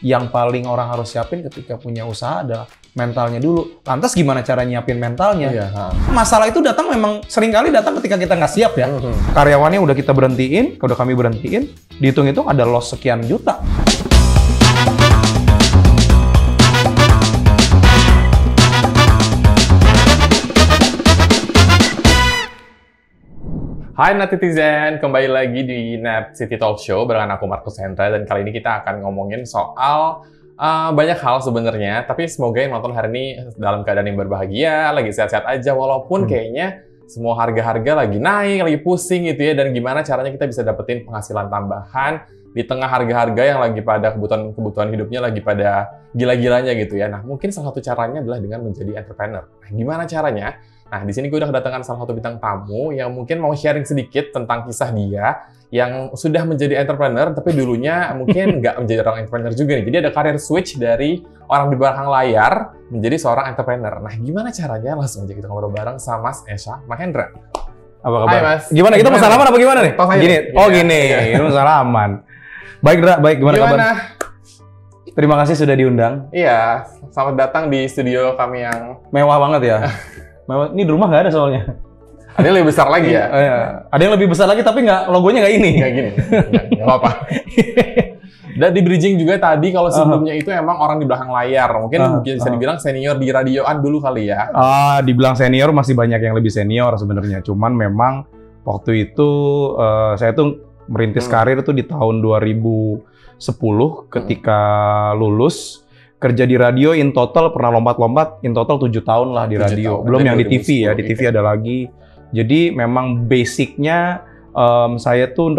yang paling orang harus siapin ketika punya usaha adalah mentalnya dulu. Lantas gimana cara nyiapin mentalnya? Iya. Masalah itu datang memang seringkali datang ketika kita nggak siap ya. Karyawannya udah kita berhentiin, udah kami berhentiin, dihitung-hitung ada loss sekian juta. Hai netizen, kembali lagi di Net City Talk Show barengan aku Markus Hendra, dan kali ini kita akan ngomongin soal banyak hal sebenarnya, tapi semoga yang nonton hari ini dalam keadaan yang berbahagia, lagi sehat-sehat aja, walaupun kayaknya semua harga-harga lagi naik, lagi pusing gitu ya, dan gimana caranya kita bisa dapetin penghasilan tambahan di tengah harga-harga yang lagi pada kebutuhan hidupnya lagi pada gila-gilanya gitu ya. Nah, mungkin salah satu caranya adalah dengan menjadi entrepreneur. Nah, gimana caranya? Nah, di sini gue udah kedatangan salah satu bintang tamu yang mungkin mau sharing sedikit tentang kisah dia yang sudah menjadi entrepreneur, tapi dulunya mungkin nggak menjadi orang entrepreneur juga nih. Jadi ada karir switch dari orang di belakang layar menjadi seorang entrepreneur. Nah, gimana caranya? Langsung aja kita ngobrol bareng sama Mas Esha Mahendra. Apa kabar? Hai Mas. Gimana? Kita mau salaman apa gimana nih? Gini. Gini. Ini mau salaman. Baik, Dra. Baik. Gimana kabar? Terima kasih sudah diundang. Iya, selamat datang di studio kami yang Mewah banget ya. Ini di rumah nggak ada soalnya. ada yang lebih besar lagi ya? Ada yang lebih besar lagi tapi logonya nggak ini. Nggak gini. Nggak apa-apa. Dan di bridging juga tadi kalau sebelumnya itu emang orang di belakang layar. Mungkin bisa dibilang senior di radioan dulu kali ya. Dibilang senior masih banyak yang lebih senior sebenarnya. Cuman memang waktu itu saya tuh merintis karir tuh di tahun 2010 ketika lulus. Kerja di radio in total pernah lompat-lompat in total 7 tahun lah di radio. Belum yang di TV ya, di TV ada lagi. Jadi memang basicnya saya tuh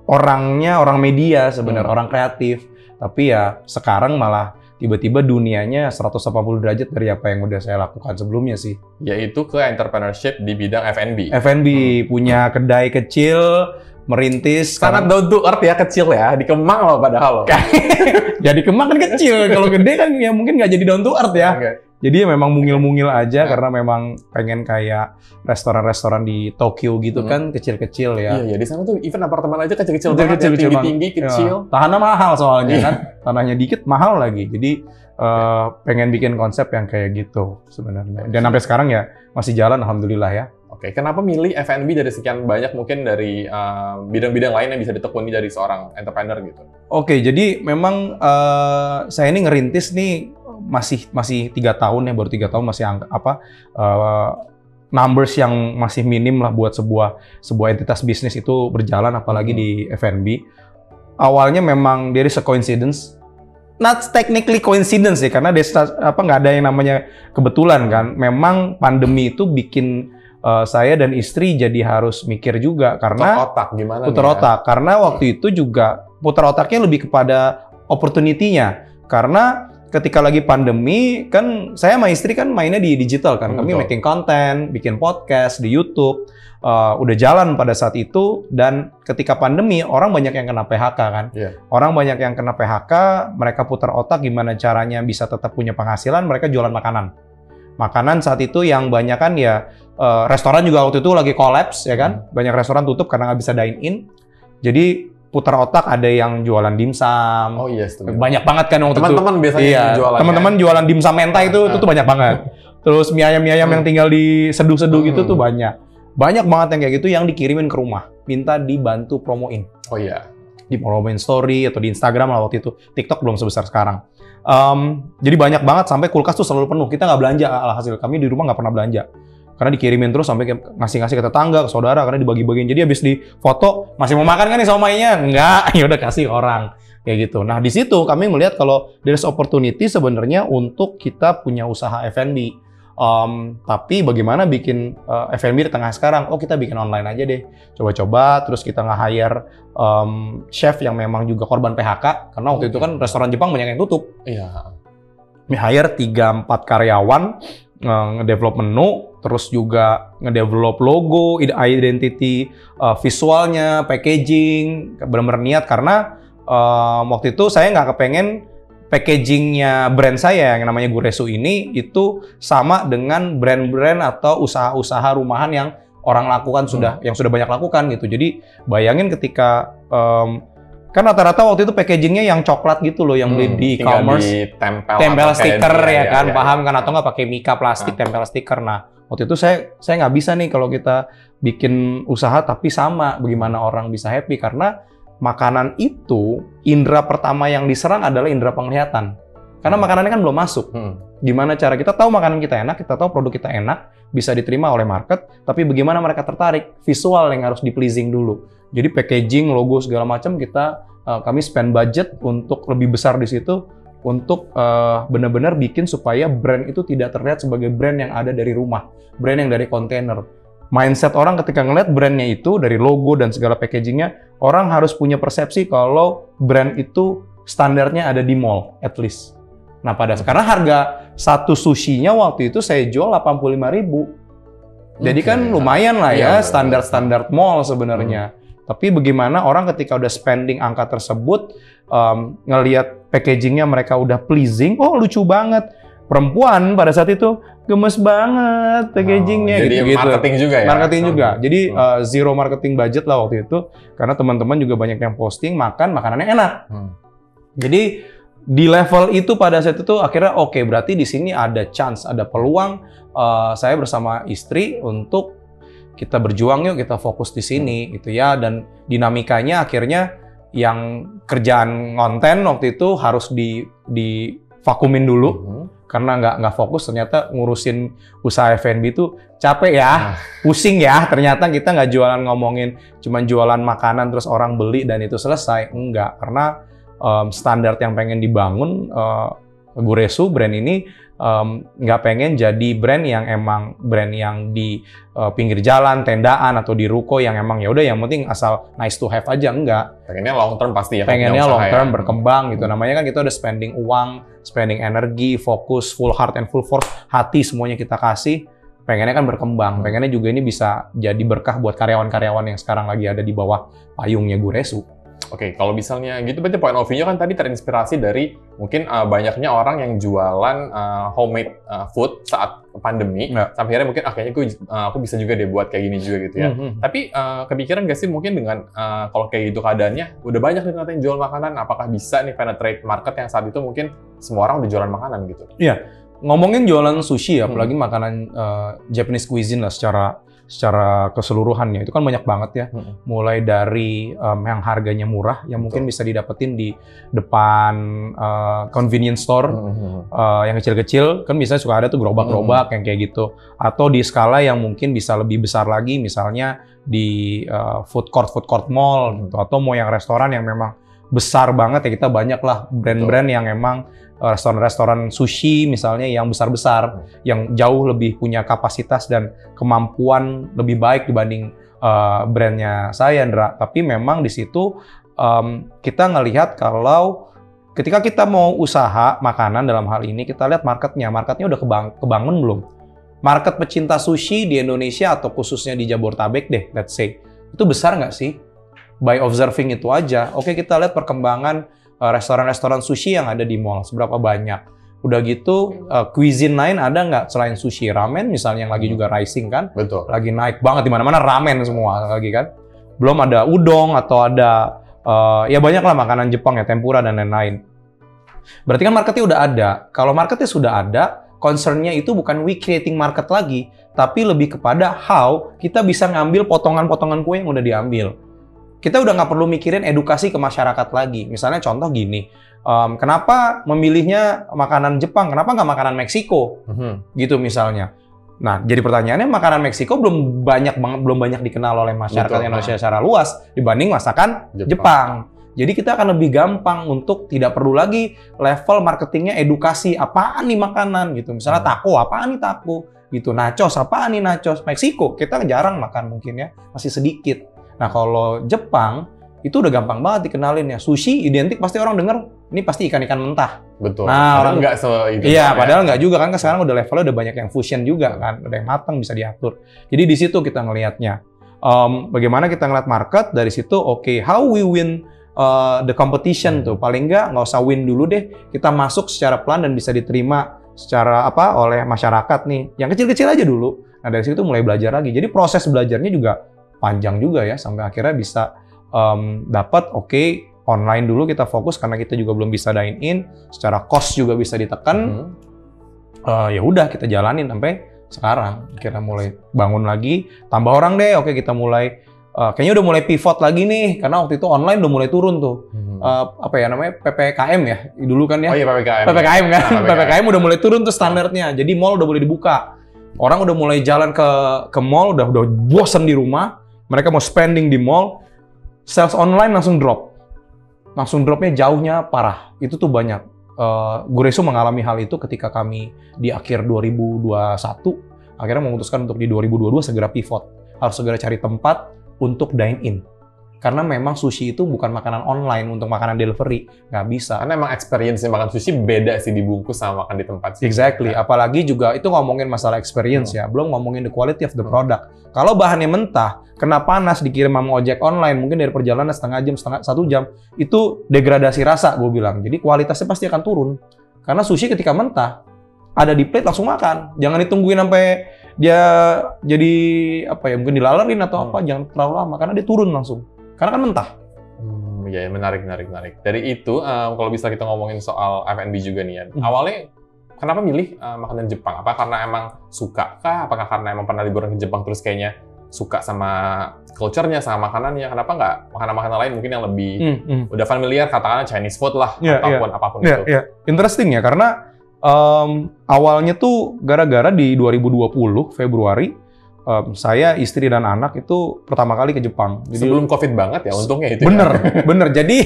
orangnya orang media sebenarnya, orang kreatif. Tapi ya sekarang malah tiba-tiba dunianya 180 derajat dari apa yang udah saya lakukan sebelumnya sih. Yaitu ke entrepreneurship di bidang F&B. F&B, punya kedai kecil, merintis. Sangat down to earth ya, kecil ya. Di Kemang loh padahal loh. Jadi Kemang kan kecil, kalau gede kan ya mungkin nggak jadi down to earth ya. Jadi ya memang mungil-mungil aja karena memang pengen kayak restoran-restoran di Tokyo gitu kan, kecil-kecil ya. Iya, di sana tuh even apartemen aja kecil-kecil banget, tinggi-tinggi, kecil. Ya. Tanahnya mahal soalnya kan, tanahnya dikit mahal lagi. Jadi pengen bikin konsep yang kayak gitu sebenarnya. Dan sampai sekarang ya masih jalan, alhamdulillah ya. Oke, kenapa milih F&B dari sekian banyak mungkin dari bidang-bidang lain yang bisa ditekuni dari seorang entrepreneur gitu? Oke, jadi memang saya ini ngerintis nih masih 3 tahun ya, baru 3 tahun masih numbers yang masih minim lah buat sebuah entitas bisnis itu berjalan, apalagi di F&B. Awalnya memang there is a coincidence. Not technically coincidence sih, karena nggak ada yang namanya kebetulan kan. Memang pandemi itu bikin saya dan istri jadi harus mikir juga karena putar otak. Karena waktu itu juga putar otaknya lebih kepada opportunity-nya. Karena ketika lagi pandemi kan saya sama istri kan mainnya di digital kan. Kami making content, bikin podcast di YouTube. Udah jalan pada saat itu, dan ketika pandemi orang banyak yang kena PHK kan. Orang banyak yang kena PHK, mereka putar otak gimana caranya bisa tetap punya penghasilan, mereka jualan makanan. Makanan saat itu yang banyak kan ya restoran juga waktu itu lagi collapse ya kan. Banyak restoran tutup karena nggak bisa dine in. Jadi putar otak ada yang jualan dimsum. Oh iya, banyak banget kan waktu itu. Teman-teman biasanya jualan. Teman-teman jualan dimsum mentai itu tuh banyak banget. Terus mie ayam yang tinggal di seduh-seduh gitu tuh banyak. Banyak banget yang kayak gitu yang dikirimin ke rumah. Minta dibantu promoin. Oh iya. Di promoin story atau di Instagram lah waktu itu. TikTok belum sebesar sekarang. Jadi banyak banget sampai kulkas tuh selalu penuh. Kita nggak belanja, alhasil kami di rumah nggak pernah belanja. Karena dikirimin terus sampai ngasih-ngasih ke tetangga, ke saudara, karena dibagi-bagiin. Jadi habis di foto, masih mau makan kan nih somainya? Enggak, ya udah kasih orang. Kayak gitu. Nah di situ kami melihat kalau there's opportunity sebenarnya untuk kita punya usaha F&B. Tapi bagaimana bikin F&B di tengah sekarang? Oh kita bikin online aja deh. Coba-coba, terus kita nge-hire chef yang memang juga korban PHK. Karena waktu itu kan restoran Jepang banyak yang tutup. Iya. Hire 3-4 karyawan, nge-develop menu, terus juga nge-develop logo, identity, visualnya, packaging, benar-benar niat. Karena waktu itu saya nggak kepengen packagingnya brand saya yang namanya Guresu ini itu sama dengan brand-brand atau usaha-usaha rumahan yang orang lakukan yang sudah banyak lakukan gitu. Jadi bayangin ketika Kan rata-rata waktu itu packagingnya yang coklat gitu loh, yang beli di e-commerce. Tempel stiker ya kan, paham kan? Atau nggak pakai mika plastik, tempel stiker. Nah, waktu itu saya nggak bisa nih kalau kita bikin usaha tapi sama, bagaimana orang bisa happy? Karena makanan itu, indera pertama yang diserang adalah indera penglihatan. Karena makanannya kan belum masuk. Gimana cara kita tahu makanan kita enak, kita tahu produk kita enak, bisa diterima oleh market, tapi bagaimana mereka tertarik? Visual yang harus di-pleasing dulu. Jadi packaging, logo, segala macam kami spend budget untuk lebih besar di situ untuk benar-benar bikin supaya brand itu tidak terlihat sebagai brand yang ada dari rumah, brand yang dari kontainer. Mindset orang ketika ngeliat brandnya itu dari logo dan segala packagingnya, orang harus punya persepsi kalau brand itu standarnya ada di mall, at least. Nah karena harga satu sushinya waktu itu saya jual 85.000. Jadi kan lumayan lah ya, standar-standar mall sebenarnya. Tapi bagaimana orang ketika udah spending angka tersebut, ngelihat packagingnya mereka udah pleasing, oh lucu banget. Perempuan pada saat itu gemes banget packagingnya jadi gitu. Marketing juga ya? Marketing juga. Jadi zero marketing budget lah waktu itu. Karena teman-teman juga banyak yang posting, makanannya enak. Jadi di level itu pada saat itu akhirnya oke, berarti di sini ada chance, ada peluang saya bersama istri untuk kita berjuang yuk, kita fokus di sini gitu ya. Dan dinamikanya akhirnya yang kerjaan konten waktu itu harus di vakumin dulu karena nggak fokus. Ternyata ngurusin usaha F&B itu capek ya, pusing ya. Ternyata kita nggak jualan ngomongin cuman jualan makanan terus orang beli dan itu selesai. Enggak, karena standar yang pengen dibangun Guresu brand ini nggak pengen jadi brand yang emang brand yang di pinggir jalan, tendaan atau di ruko yang emang ya udah yang penting asal nice to have aja, enggak. Pengennya long term pasti ya. Pengennya long term berkembang gitu. Namanya kan kita udah spending uang, spending energi, fokus, full heart and full force, hati semuanya kita kasih. Pengennya kan berkembang. Pengennya juga ini bisa jadi berkah buat karyawan-karyawan yang sekarang lagi ada di bawah payungnya Guresu. Oke, kalau misalnya gitu berarti point of view-nya kan tadi terinspirasi dari mungkin banyaknya orang yang jualan homemade food saat pandemi. Sampai akhirnya mungkin kayaknya aku bisa juga deh buat kayak gini juga gitu ya. Tapi kepikiran nggak sih mungkin dengan kalau kayak gitu keadaannya, udah banyak nih ternyata yang jual makanan, apakah bisa nih penetrate market yang saat itu mungkin semua orang udah jualan makanan gitu? Iya, ngomongin jualan sushi ya, apalagi makanan Japanese cuisine lah secara keseluruhannya itu kan banyak banget ya. Mulai dari yang harganya murah yang mungkin bisa didapetin di depan convenience store yang kecil-kecil kan biasanya suka ada tuh gerobak-gerobak yang kayak gitu, atau di skala yang mungkin bisa lebih besar lagi misalnya di food court mall gitu, atau mau yang restoran yang memang besar banget ya. Kita banyak lah brand-brand yang emang restoran-restoran sushi misalnya yang besar-besar, yang jauh lebih punya kapasitas dan kemampuan lebih baik dibanding brandnya saya, Ndra. Tapi memang di situ kita ngelihat kalau ketika kita mau usaha makanan dalam hal ini, kita lihat marketnya udah kebangun belum? Market pecinta sushi di Indonesia atau khususnya di Jabodetabek deh, let's say, itu besar nggak sih? By observing itu aja, oke kita lihat perkembangan restoran-restoran sushi yang ada di mall, seberapa banyak. Udah gitu, cuisine lain ada nggak selain sushi? Ramen misalnya yang lagi juga rising kan? Betul. Lagi naik banget, di mana-mana ramen semua lagi kan? Belum ada udon atau ada, ya banyak lah makanan Jepang ya, tempura dan lain-lain. Berarti kan marketnya udah ada. Kalau marketnya sudah ada, concern-nya itu bukan we creating market lagi, tapi lebih kepada how kita bisa ngambil potongan-potongan kue yang udah diambil. Kita udah nggak perlu mikirin edukasi ke masyarakat lagi. Misalnya contoh gini, kenapa memilihnya makanan Jepang, kenapa nggak makanan Meksiko? Gitu misalnya. Nah, jadi pertanyaannya makanan Meksiko belum banyak dikenal oleh masyarakat Indonesia secara luas dibanding masakan Jepang. Jadi kita akan lebih gampang untuk tidak perlu lagi level marketingnya edukasi apaan nih makanan gitu. Misalnya taco, apaan nih taco? Gitu. Nachos, apaan nih nachos? Meksiko kita jarang makan mungkin ya, masih sedikit. Nah, kalau Jepang, itu udah gampang banget dikenalin ya. Sushi identik pasti orang denger, ini pasti ikan-ikan mentah. Betul. Nah, orang nggak se-itu. Iya, padahal nggak juga kan. Sekarang udah levelnya udah banyak yang fusion juga kan. Ada yang matang, bisa diatur. Jadi di situ kita ngelihatnya. Bagaimana kita ngeliat market, dari situ oke, how we win the competition tuh. Paling nggak usah win dulu deh. Kita masuk secara pelan dan bisa diterima secara oleh masyarakat nih. Yang kecil-kecil aja dulu. Nah, dari situ mulai belajar lagi. Jadi proses belajarnya juga panjang juga ya, sampai akhirnya bisa dapat online dulu, kita fokus karena kita juga belum bisa dine in, secara cost juga bisa ditekan. Ya udah kita jalanin sampai sekarang. Kita mulai bangun lagi, tambah orang deh. Oke, kita mulai kayaknya udah mulai pivot lagi nih, karena waktu itu online udah mulai turun tuh. Apa ya namanya, PPKM ya dulu kan ya. Oh iya, PPKM. PPKM kan, Nah, PPKM udah mulai turun tuh standarnya. Jadi mall udah boleh dibuka. Orang udah mulai jalan ke mall, udah bosen di rumah. Mereka mau spending di mall. Sales online langsung drop. Langsung dropnya jauhnya parah. Itu tuh banyak. Gureso mengalami hal itu ketika kami di akhir 2021 akhirnya memutuskan untuk di 2022 segera pivot. Harus segera cari tempat untuk dine in. Karena memang sushi itu bukan makanan online untuk makanan delivery, nggak bisa. Karena emang experience-nya makan sushi beda sih dibungkus sama makan di tempat. Exactly. Apalagi juga itu ngomongin masalah experience ya, belum ngomongin the quality of the product. Kalau bahannya mentah, kena panas dikirim sama ojek online, mungkin dari perjalanan setengah jam, 1 jam, itu degradasi rasa gue bilang. Jadi kualitasnya pasti akan turun. Karena sushi ketika mentah, ada di plate langsung makan. Jangan ditungguin sampai dia jadi apa ya, mungkin dilalerin atau apa, jangan terlalu lama karena dia turun langsung. Karena kan mentah. Ya, menarik. Dari itu, kalau bisa kita ngomongin soal F&B juga nih ya. Awalnya, kenapa milih makanan Jepang? Apa karena emang suka kah? Apakah karena emang pernah liburan ke Jepang terus kayaknya suka sama culture-nya, sama makanannya? Kenapa nggak makanan-makanan lain mungkin yang lebih udah familiar, katakanlah Chinese food lah, ataupun apapun itu? Interesting ya, karena awalnya tuh gara-gara di 2020 Februari, saya, istri, dan anak itu pertama kali ke Jepang. Jadi, sebelum COVID banget ya, untungnya itu. Bener. Jadi,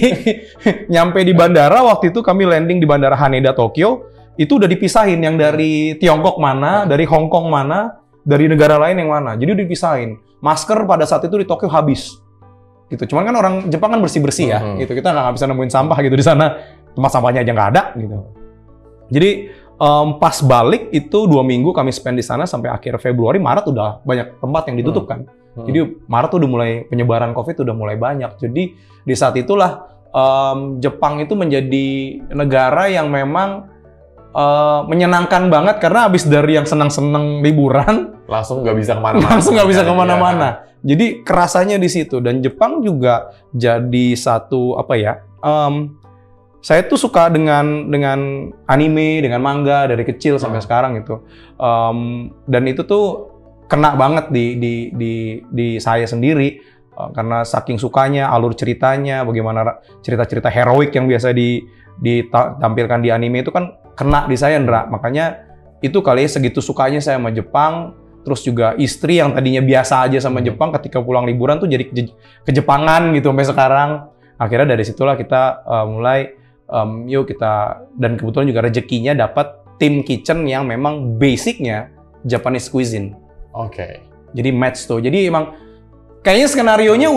nyampe di bandara, waktu itu kami landing di bandara Haneda, Tokyo, itu udah dipisahin yang dari Tiongkok mana, dari Hong Kong mana, dari negara lain yang mana. Jadi udah dipisahin. Masker pada saat itu di Tokyo habis. Gitu. Cuman kan orang Jepang kan bersih-bersih ya. Gitu. Kita nggak bisa nemuin sampah gitu di sana. Tempat sampahnya aja nggak ada. Gitu. Jadi, pas balik itu 2 minggu kami spend di sana sampai akhir Februari, Maret udah banyak tempat yang ditutup kan. Jadi Maret udah mulai penyebaran COVID udah mulai banyak. Jadi di saat itulah Jepang itu menjadi negara yang memang menyenangkan banget karena habis dari yang senang-senang liburan langsung nggak bisa kemana-mana. Langsung nggak bisa kemana-mana. Jadi kerasanya di situ, dan Jepang juga jadi satu apa ya? Saya tuh suka dengan anime, dengan manga dari kecil sampai sekarang gitu. Dan itu tuh kena banget di saya sendiri karena saking sukanya alur ceritanya, bagaimana cerita-cerita heroik yang biasa ditampilkan di anime itu kan kena di saya, Ndra. Makanya itu kali segitu sukanya saya sama Jepang. Terus juga istri yang tadinya biasa aja sama Jepang, ketika pulang liburan tuh jadi kejepangan gitu sampai sekarang. Akhirnya dari situlah kita mulai yuk kita, dan kebetulan juga rezekinya dapat tim kitchen yang memang basicnya Japanese cuisine. Oke. Jadi match tuh. Jadi emang kayaknya skenarionya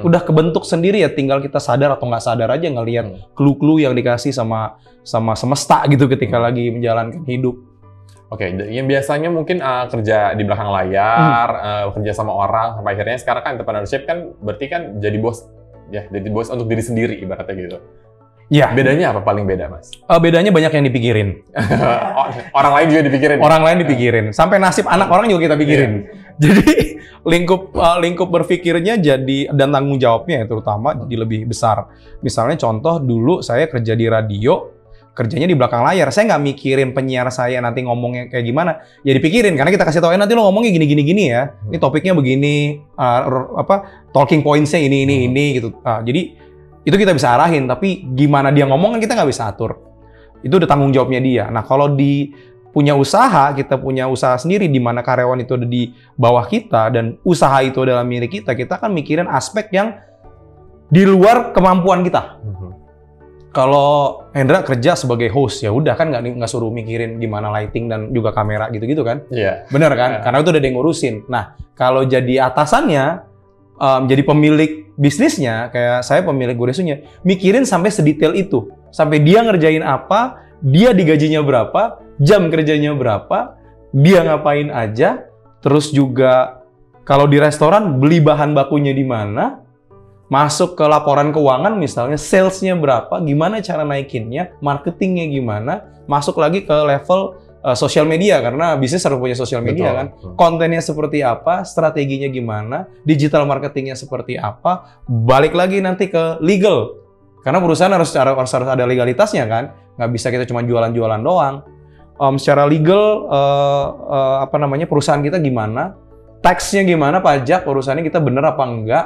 udah kebentuk sendiri ya. Tinggal kita sadar atau nggak sadar aja ngelihat clue-clue yang dikasih sama semesta gitu ketika lagi menjalankan hidup. Oke, yang biasanya mungkin kerja di belakang layar, kerja sama orang, sampai akhirnya sekarang kan entrepreneurship kan berarti kan jadi bos, ya jadi bos untuk diri sendiri ibaratnya gitu. Ya. Bedanya apa paling beda, Mas? Bedanya banyak yang dipikirin. Orang lain juga dipikirin. Orang lain dipikirin. Sampai nasib anak orang juga kita pikirin. Jadi lingkup berpikirnya jadi, dan tanggung jawabnya ya terutama jadi lebih besar. Misalnya contoh dulu saya kerja di radio, kerjanya di belakang layar. Saya nggak mikirin penyiar saya nanti ngomongnya kayak gimana. Ya dipikirin karena kita kasih tahu nanti lo ngomongnya gini ya. Ini topiknya begini, talking points-nya ini gitu. Jadi itu kita bisa arahin, tapi gimana dia ngomong kan kita nggak bisa atur. Itu udah tanggung jawabnya dia. Nah, kalau punya usaha, kita punya usaha sendiri di mana karyawan itu ada di bawah kita dan usaha itu adalah milik kita, kita kan mikirin aspek yang di luar kemampuan kita. Kalau Hendra kerja sebagai host, ya udah kan nggak suruh mikirin gimana lighting dan juga kamera gitu-gitu kan? Iya. Bener kan? Karena itu udah ada yang ngurusin. Nah, kalau jadi atasannya, jadi pemilik bisnisnya, kayak saya pemilik Guresunya, mikirin sampai sedetail itu. Sampai dia ngerjain apa, dia digajinya berapa, jam kerjanya berapa, dia ngapain aja, terus juga kalau di restoran beli bahan bakunya di mana, masuk ke laporan keuangan misalnya, salesnya berapa, gimana cara naikinnya, marketingnya gimana, masuk lagi ke level sosial media, karena bisnis harus punya sosial media. Betul. Kan, kontennya seperti apa, strateginya gimana, digital marketingnya seperti apa, balik lagi nanti ke legal, Karena perusahaan harus ada legalitasnya kan, nggak bisa kita cuma jualan-jualan doang. Secara legal, perusahaan kita gimana, taxnya gimana, pajak perusahaannya kita bener apa enggak,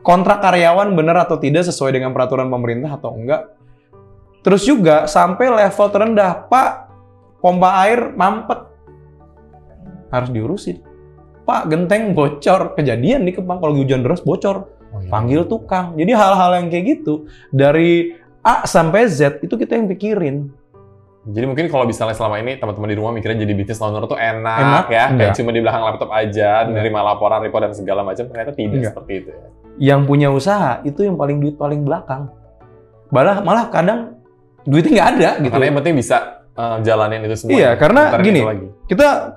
kontrak karyawan bener atau tidak sesuai dengan peraturan pemerintah atau enggak. Terus juga sampai level terendah, Pak, pompa air mampet, harus diurusin. Pak, genteng bocor, kejadian di Kemang kalau hujan deras bocor. Panggil tukang. Jadi hal-hal yang kayak gitu dari A sampai Z itu kita yang pikirin. Jadi mungkin kalau misalnya selama ini teman-teman di rumah mikirnya jadi business owner tuh enak ya, kayak cuma di belakang laptop aja, menerima laporan, report dan segala macam, ternyata tidak seperti itu ya. Yang punya usaha itu yang paling duit paling belakang. Malah kadang duitnya nggak ada gitu. Karena yang penting bisa jalanin itu semua. Iya, karena gini,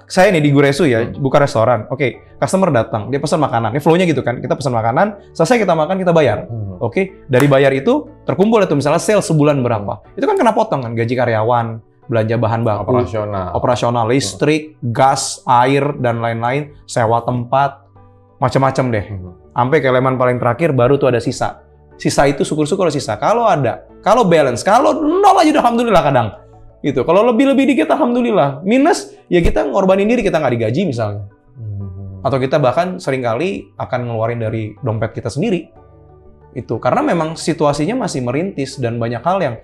saya nih di Guresu ya, buka restoran. Oke, customer datang, dia pesan makanan. Ini flow-nya gitu kan, kita pesan makanan, selesai kita makan, kita bayar. Oke, dari bayar itu terkumpul itu misalnya sales sebulan berapa. Itu kan kena potong kan, gaji karyawan, belanja bahan baku, operasional listrik, gas, air, dan lain-lain, sewa tempat, macam-macam deh. Sampai ke elemen paling terakhir, baru tuh ada sisa. Sisa itu syukur-syukur sisa. Kalau ada, kalau balance, kalau nol aja udah alhamdulillah kadang. Gitu. Kalau lebih dikit alhamdulillah. Minus ya kita ngorbanin diri, kita nggak digaji misalnya. Atau kita bahkan seringkali akan ngeluarin dari dompet kita sendiri. Itu karena memang situasinya masih merintis dan banyak hal yang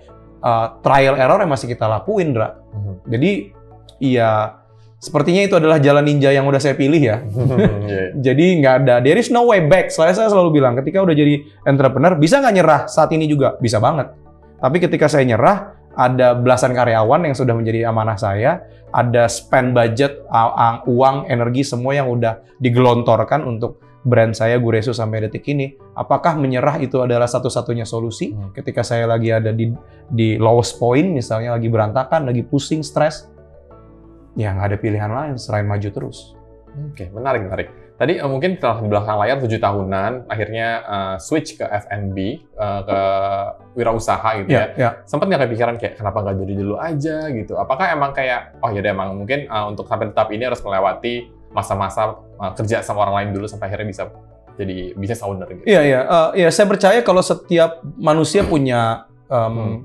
trial error yang masih kita lakuin, Dra. Jadi ya sepertinya itu adalah jalan ninja yang udah saya pilih ya. Jadi nggak ada, there is no way back. Saya selalu bilang ketika udah jadi entrepreneur, bisa nggak nyerah saat ini juga? Bisa banget. Tapi ketika saya nyerah, ada belasan karyawan yang sudah menjadi amanah saya, ada spend budget, uang, energi, semua yang udah digelontorkan untuk brand saya Guresu sampai detik ini. Apakah menyerah itu adalah satu-satunya solusi ketika saya lagi ada di lowest point, misalnya lagi berantakan, lagi pusing, stres? Ya nggak ada pilihan lain selain maju terus. Oke, menarik. Tadi mungkin setelah di belakang layar 7 tahunan, akhirnya switch ke F&B, ke wirausaha gitu ya. Sempat nggak kepikiran kayak kenapa nggak jadi dulu aja gitu? Apakah emang kayak, oh ya udah emang mungkin untuk sampai tetap ini harus melewati masa-masa kerja sama orang lain dulu sampai akhirnya bisa jadi business owner gitu? Iya, saya percaya kalau setiap manusia punya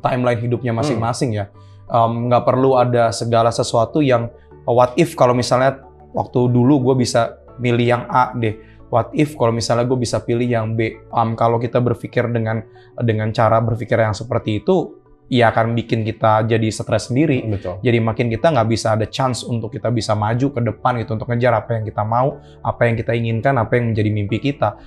timeline hidupnya masing-masing ya. Nggak perlu ada segala sesuatu yang what if kalau misalnya waktu dulu gue bisa milih yang A deh. What if kalau misalnya gue bisa pilih yang B? Kalau kita berpikir dengan cara berpikir yang seperti itu, ya akan bikin kita jadi stres sendiri. Betul. Jadi makin kita nggak bisa ada chance untuk kita bisa maju ke depan gitu, untuk ngejar apa yang kita mau, apa yang kita inginkan, apa yang menjadi mimpi kita.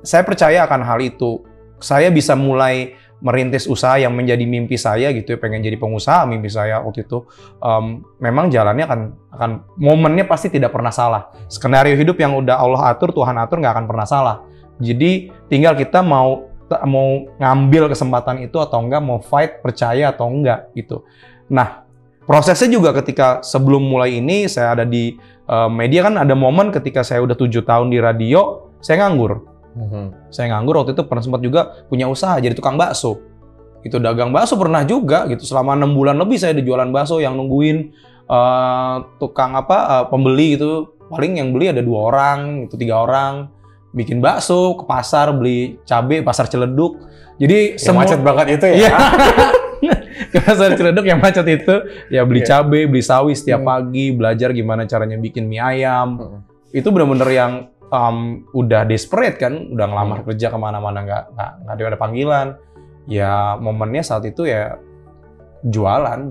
Saya percaya akan hal itu. Saya bisa mulai merintis usaha yang menjadi mimpi saya gitu ya, pengen jadi pengusaha mimpi saya waktu itu. Memang jalannya akan momennya pasti tidak pernah salah. Skenario hidup yang udah Allah atur, Tuhan atur nggak akan pernah salah. Jadi tinggal kita mau ngambil kesempatan itu atau enggak, mau fight, percaya atau enggak gitu. Nah, prosesnya juga ketika sebelum mulai ini saya ada di media kan ada momen ketika saya udah 7 tahun di radio, saya nganggur. Saya nganggur waktu itu pernah sempat juga punya usaha jadi tukang bakso. Itu dagang bakso pernah juga gitu. Selama 6 bulan lebih saya jualan bakso yang nungguin tukang pembeli gitu. Paling yang beli ada 2 orang, itu 3 orang. Bikin bakso ke pasar, beli cabai, pasar Ciledug. Jadi macet banget itu ya. Ke pasar Ciledug yang macet itu ya beli cabai, beli sawi setiap pagi, belajar gimana caranya bikin mie ayam. Itu benar-benar yang udah desperate kan, udah ngelamar kerja kemana-mana nggak ada panggilan. Ya momennya saat itu ya jualan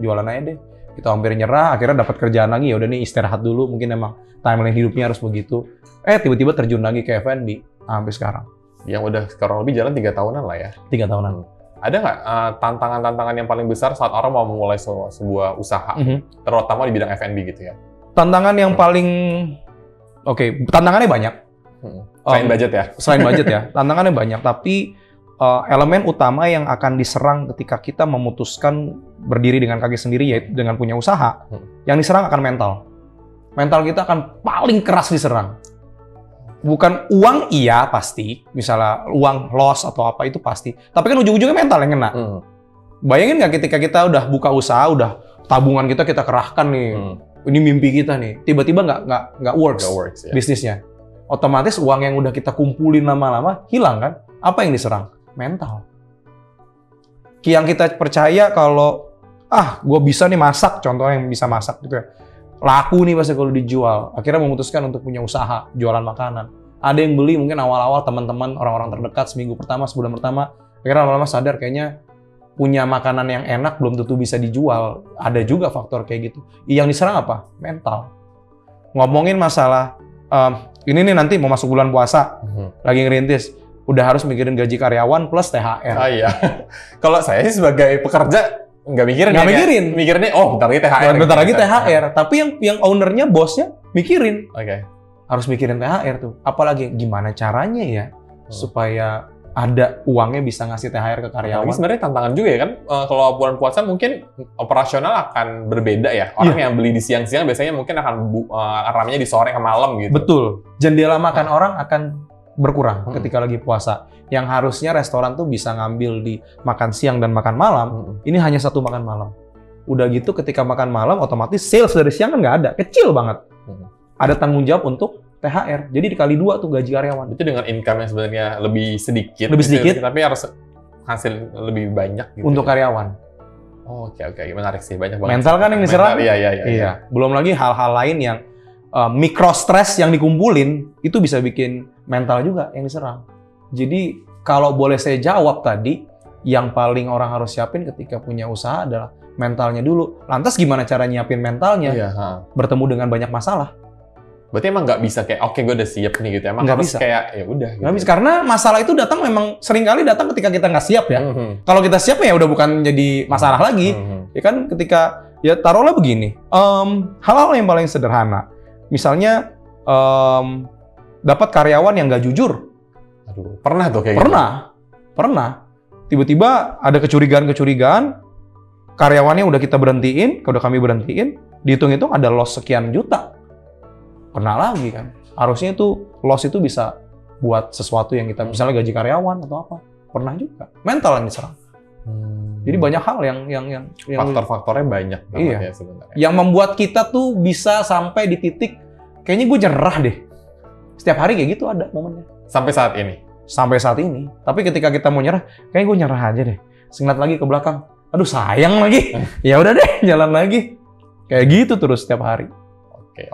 aja deh. Kita hampir nyerah, akhirnya dapat kerjaan lagi. Ya udah nih istirahat dulu, mungkin emang timeline hidupnya harus begitu. Tiba-tiba terjun lagi ke F&B sampai sekarang. Yang udah sekarang lebih jalan 3 tahunan lah ya. 3 tahunan. Ada nggak tantangan-tantangan yang paling besar saat orang mau memulai sebuah usaha, terutama di bidang F&B gitu ya? Tantangan yang paling tantangannya banyak. Selain budget ya? Selain budget ya, tantangannya banyak. Tapi elemen utama yang akan diserang ketika kita memutuskan berdiri dengan kaki sendiri, yaitu dengan punya usaha, yang diserang akan mental. Mental kita akan paling keras diserang. Bukan uang, iya pasti. Misalnya uang loss atau apa itu pasti. Tapi kan ujung-ujungnya mental yang kena. Bayangin nggak ketika kita udah buka usaha, udah tabungan kita kerahkan nih. Ini mimpi kita nih, tiba-tiba nggak works ya. Bisnisnya. Otomatis uang yang udah kita kumpulin lama-lama hilang kan? Apa yang diserang? Mental. yang kita percaya kalau gue bisa nih masak, contohnya yang bisa masak gitu ya, laku nih pasti kalau dijual. Akhirnya memutuskan untuk punya usaha jualan makanan. Ada yang beli mungkin awal-awal teman-teman, orang-orang terdekat seminggu pertama, sebulan pertama. Akhirnya lama-lama sadar kayaknya punya makanan yang enak belum tentu bisa dijual. Ada juga faktor kayak gitu. Yang diserang apa? Mental. Ngomongin masalah ini nih nanti mau masuk bulan puasa, lagi ngerintis, udah harus mikirin gaji karyawan plus THR. Oh iya. Kalau saya sih sebagai pekerja nggak mikirin. Nggak mikirin. Mikirnya, bentar lagi THR. Bentar lagi THR. Tapi yang ownernya, bosnya mikirin. Oke. Harus mikirin THR tuh. Apalagi gimana caranya ya supaya ada uangnya bisa ngasih THR ke karyawan. Tapi sebenarnya tantangan juga ya kan, kalau bulan puasa mungkin operasional akan berbeda ya. Orang yang beli di siang-siang biasanya mungkin akan ramenya di sore ke malam gitu. Betul. Jendela makan orang akan berkurang ketika lagi puasa. Yang harusnya restoran tuh bisa ngambil di makan siang dan makan malam, ini hanya satu makan malam. Udah gitu ketika makan malam otomatis sales dari siang kan nggak ada, kecil banget. Ada tanggung jawab untuk THR. Jadi dikali 2 tuh gaji karyawan. Itu dengan income yang sebenarnya lebih sedikit. Lebih sedikit. Tapi harus hasil lebih banyak gitu. Untuk karyawan. Oke. Menarik sih. Banyak banget. Mental kan yang diserang. Iya. Belum lagi hal-hal lain yang mikro stres yang dikumpulin, itu bisa bikin mental juga yang diserang. Jadi kalau boleh saya jawab tadi, yang paling orang harus siapin ketika punya usaha adalah mentalnya dulu. Lantas gimana cara nyiapin mentalnya? Bertemu dengan banyak masalah. Berarti emang nggak bisa kayak, oke gue udah siap nih gitu. Emang nggak harus bisa. Kayak, ya udah. Gitu. Nggak bisa, karena masalah itu datang memang seringkali datang ketika kita nggak siap ya. Kalau kita siap ya udah bukan jadi masalah lagi. Ya kan ketika, ya taruhlah begini, hal-hal yang paling sederhana. Misalnya, dapat karyawan yang nggak jujur. Aduh, pernah tuh kayak Pernah. Tiba-tiba ada kecurigaan, karyawannya udah kami berhentiin, dihitung-hitung ada loss sekian juta. Pernah lagi kan. Harusnya itu loss itu bisa buat sesuatu yang kita, misalnya gaji karyawan atau apa. Pernah juga. Mental yang diserang. Jadi banyak hal yang faktor-faktornya banyak. Iya. Sebenarnya. Yang membuat kita tuh bisa sampai di titik, kayaknya gue nyerah deh. Setiap hari kayak gitu ada momennya. Sampai saat ini. Tapi ketika kita mau nyerah, kayaknya gue nyerah aja deh. Ngeliat lagi ke belakang, aduh sayang lagi. Ya udah deh, jalan lagi. Kayak gitu terus setiap hari.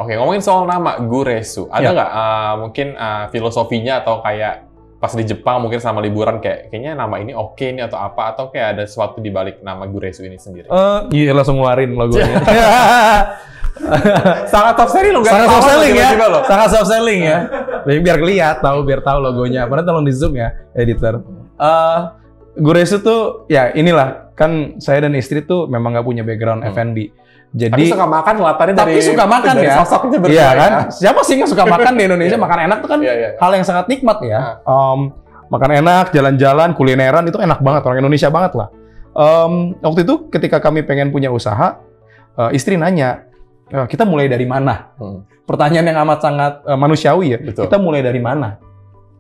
Oke, ngomongin soal nama Guresu. Ada nggak mungkin filosofinya atau kayak pas di Jepang mungkin sama liburan kayaknya nama ini oke nih atau apa, atau kayak ada sesuatu di balik nama Guresu ini sendiri? Iya, langsung ngeluarin logonya. Sangat top selling loh. Sangat soft selling ya. Sangat soft selling ya. Biar biar tahu logonya. Padahal tolong di zoom ya, editor. Guresu tuh ya inilah, kan saya dan istri tuh memang nggak punya background F&B. Jadi tapi suka makan latarnya dari. Tapi suka makan dari ya. Sosoknya berbeda. Iya kan? Siapa sih nggak suka makan di Indonesia? Makan enak tuh kan hal yang sangat nikmat ya. Makan enak, jalan-jalan, kulineran itu enak banget. Orang Indonesia banget lah. Waktu itu ketika kami pengen punya usaha, istri nanya, kita mulai dari mana? Pertanyaan yang amat sangat manusiawi ya. Betul. Kita mulai dari mana?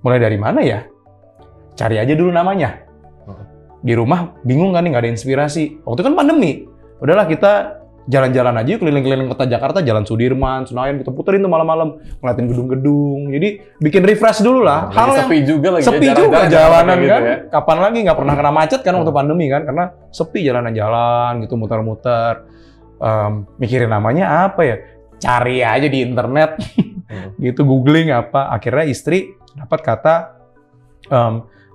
Mulai dari mana ya? Cari aja dulu namanya. Di rumah bingung kan nih, nggak ada inspirasi. Waktu itu kan pandemi. Udahlah kita jalan-jalan aja keliling-keliling kota Jakarta, Jalan Sudirman, Senayan, kita puterin tuh malam-malam, ngeliatin gedung-gedung. Jadi bikin refresh dulu lah. Hal sepi juga lagi. Sepi juga jalanan kan. Ya. Kapan lagi nggak pernah kena macet kan waktu pandemi kan, karena sepi jalanan-jalan gitu, muter-muter. Mikirin namanya apa ya? Cari aja di internet, gitu googling apa. Akhirnya istri dapat kata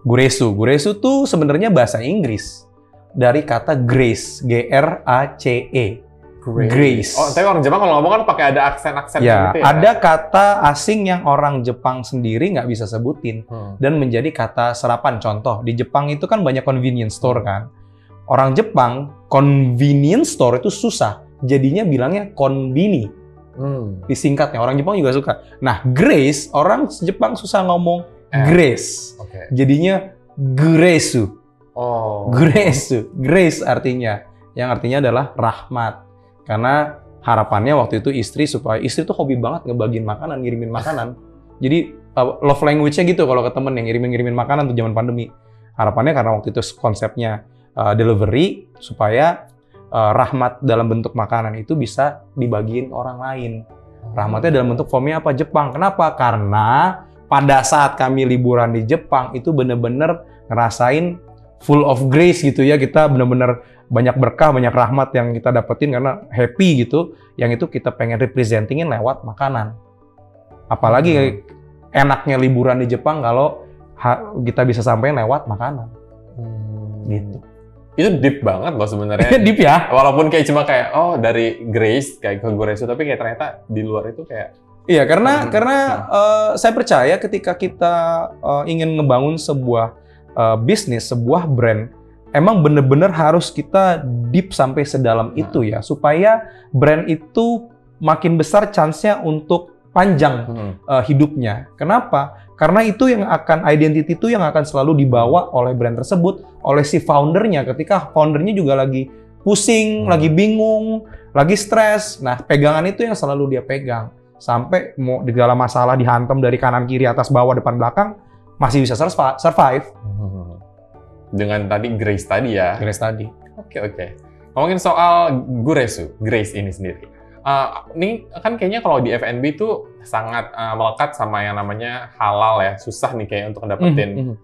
Guresu. Guresu tuh sebenarnya bahasa Inggris dari kata grace, Grace. Grace. Oh, tapi orang Jepang kalau ngomong kan pakai ada aksen-aksen ya, gitu ya. Ada kata asing yang orang Jepang sendiri nggak bisa sebutin dan menjadi kata serapan. Contoh, di Jepang itu kan banyak convenience store kan. Orang Jepang convenience store itu susah, jadinya bilangnya konbini. Disingkatnya, orang Jepang juga suka. Nah, Grace, orang Jepang susah ngomong Grace. Jadinya Guresu. Grace artinya, yang artinya adalah rahmat. Karena harapannya waktu itu istri tuh hobi banget ngebagiin makanan, ngirimin makanan. Jadi love language-nya gitu kalau ke temen yang ngirimin makanan tuh zaman pandemi. Harapannya karena waktu itu konsepnya delivery supaya rahmat dalam bentuk makanan itu bisa dibagiin orang lain. Rahmatnya dalam bentuk formnya apa? Jepang. Kenapa? Karena pada saat kami liburan di Jepang itu bener-bener ngerasain full of grace gitu ya, kita benar-benar banyak berkah, banyak rahmat yang kita dapetin karena happy gitu, yang itu kita pengen representingin lewat makanan. Apalagi enaknya liburan di Jepang kalau kita bisa sampein lewat makanan. Gitu. Itu deep banget loh sebenarnya. Deep ya? Walaupun kayak cuma kayak dari Grace kayak ke Goresu, tapi kayak ternyata di luar itu kayak iya, karena saya percaya ketika kita ingin ngebangun sebuah bisnis, sebuah brand, emang bener-bener harus kita deep sampai sedalam itu ya, supaya brand itu makin besar chance-nya untuk panjang hidupnya. Kenapa? Karena itu yang akan, identity itu yang akan selalu dibawa oleh brand tersebut, oleh si foundernya. Ketika foundernya juga lagi pusing, lagi bingung, lagi stres, nah pegangan itu yang selalu dia pegang. Sampai mau di dalam masalah dihantam dari kanan, kiri, atas, bawah, depan, belakang, masih bisa survive. Dengan tadi Grace tadi ya? Grace tadi. Oke. Ngomongin soal Grace ini sendiri. Ini kan kayaknya kalau di F&B itu sangat melekat sama yang namanya halal ya. Susah nih kayak untuk dapetin.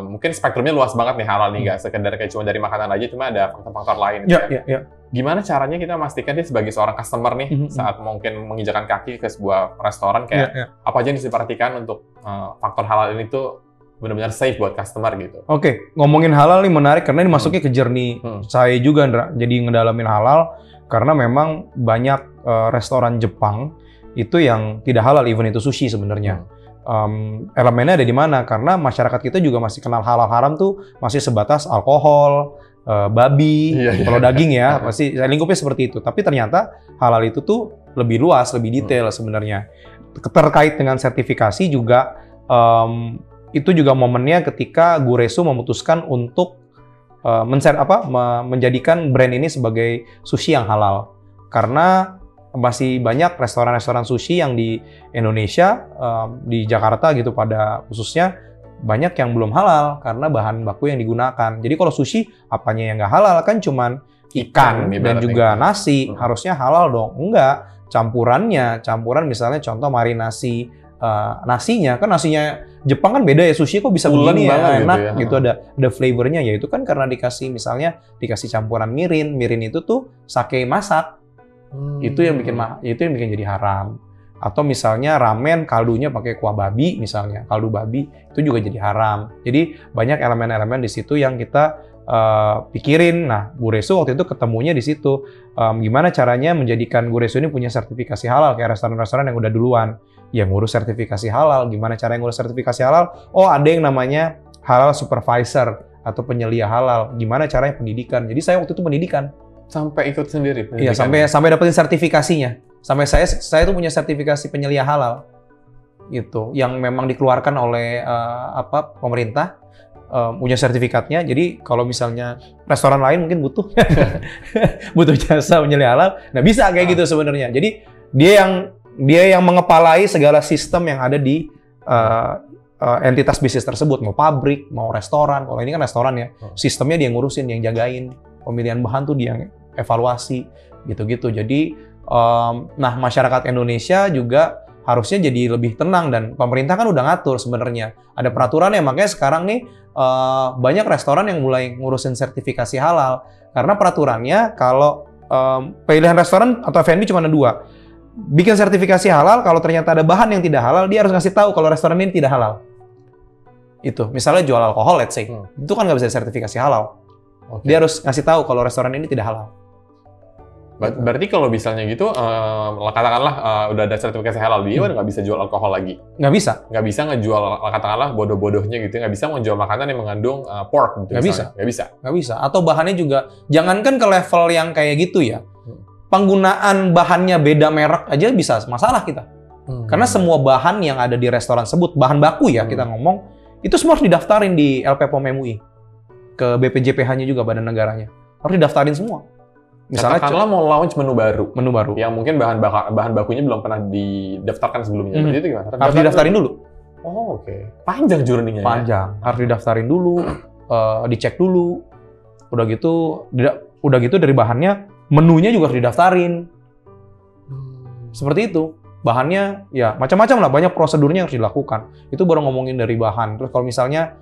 Mungkin spektrumnya luas banget nih halal nih, nggak sekedar kayak cuma dari makanan aja, cuma ada faktor-faktor lain. Iya. Gimana caranya kita memastikan dia sebagai seorang customer nih saat mungkin menginjakan kaki ke sebuah restoran kayak apa aja yang harus diperhatikan untuk faktor halal ini tuh benar-benar safe buat customer gitu. Oke, ngomongin halal nih menarik karena ini masuknya ke journey saya juga, Ndra. Jadi ngedalamin halal karena memang banyak restoran Jepang itu yang tidak halal, even itu sushi sebenarnya. Elemennya ada di mana? Karena masyarakat kita juga masih kenal halal haram tuh masih sebatas alkohol, babi, kalau daging ya, pasti lingkupnya seperti itu. Tapi ternyata halal itu tuh lebih luas, lebih detail sebenarnya. Terkait dengan sertifikasi juga, itu juga momennya ketika Goresu memutuskan untuk menjadikan brand ini sebagai sushi yang halal. Karena masih banyak restoran-restoran sushi yang di Indonesia, di Jakarta gitu pada khususnya, banyak yang belum halal karena bahan baku yang digunakan. Jadi kalau sushi, apanya yang nggak halal? Kan cuman ikan dan juga nasi. Harusnya halal dong. Enggak, campuran misalnya contoh marinasi nasinya. Kan nasinya Jepang kan beda ya, sushi kok bisa begini ya, enak gitu, ada flavornya ya. Itu kan karena dikasih campuran mirin itu tuh sake masak. Itu yang bikin jadi haram. Atau misalnya ramen kaldunya pakai kuah babi misalnya, kaldu babi itu juga jadi haram. Jadi banyak elemen-elemen di situ yang kita pikirin. Nah, Goresu waktu itu ketemunya di situ. Gimana caranya menjadikan Goresu ini punya sertifikasi halal kayak restoran-restoran yang udah duluan yang ngurus sertifikasi halal. Gimana cara ngurus sertifikasi halal? Oh, ada yang namanya halal supervisor atau penyelia halal. Gimana caranya pendidikan? Jadi saya waktu itu pendidikan. Sampai ikut sendiri? Iya, sampai dapetin sertifikasinya. Sampai saya tuh punya sertifikasi penyelia halal gitu, yang memang dikeluarkan oleh pemerintah, punya sertifikatnya. Jadi kalau misalnya restoran lain mungkin butuh jasa penyelia halal, nah bisa kayak gitu sebenarnya. Jadi dia yang mengepalai segala sistem yang ada di entitas bisnis tersebut, mau pabrik, mau restoran. Kalau ini kan restoran ya, sistemnya dia yang ngurusin, dia yang jagain, pemilihan bahan tuh dia yang evaluasi gitu-gitu. Jadi nah, masyarakat Indonesia juga harusnya jadi lebih tenang, dan pemerintah kan udah ngatur sebenarnya. Ada peraturannya, makanya sekarang nih banyak restoran yang mulai ngurusin sertifikasi halal. Karena peraturannya kalau pilihan restoran atau F&B cuma ada dua. Bikin sertifikasi halal, kalau ternyata ada bahan yang tidak halal, dia harus ngasih tahu kalau restoran ini tidak halal. Itu, misalnya jual alkohol, let's say. Itu kan nggak bisa sertifikasi halal. Dia harus ngasih tahu kalau restoran ini tidak halal. Berarti kalau misalnya gitu, katakanlah udah ada sertifikasi halal, dia udah nggak bisa jual alkohol lagi? Nggak bisa? Nggak bisa ngejual, katakanlah bodoh-bodohnya gitu, nggak bisa menjual makanan yang mengandung pork gitu. Nggak bisa? Nggak bisa. Atau bahannya juga, jangankan ke level yang kayak gitu ya, penggunaan bahannya beda merek aja bisa masalah kita. Karena semua bahan yang ada di restoran sebut, bahan baku ya kita ngomong, itu semua harus didaftarin di LPPOM MUI. Ke BPJPH-nya juga, badan negaranya. Harus didaftarin semua. Misalnya katakanlah mau launch menu baru yang mungkin bahan bakunya belum pernah didaftarkan sebelumnya. Berarti itu gimana? Harus didaftarin dulu. Oh, oke. Panjang journey-nya. Panjang. Ya? Harus didaftarin dulu, dicek dulu. Udah gitu dari bahannya, menunya juga harus didaftarin. Seperti itu. Bahannya ya macam-macam lah, banyak prosedurnya yang harus dilakukan. Itu baru ngomongin dari bahan. Terus kalau misalnya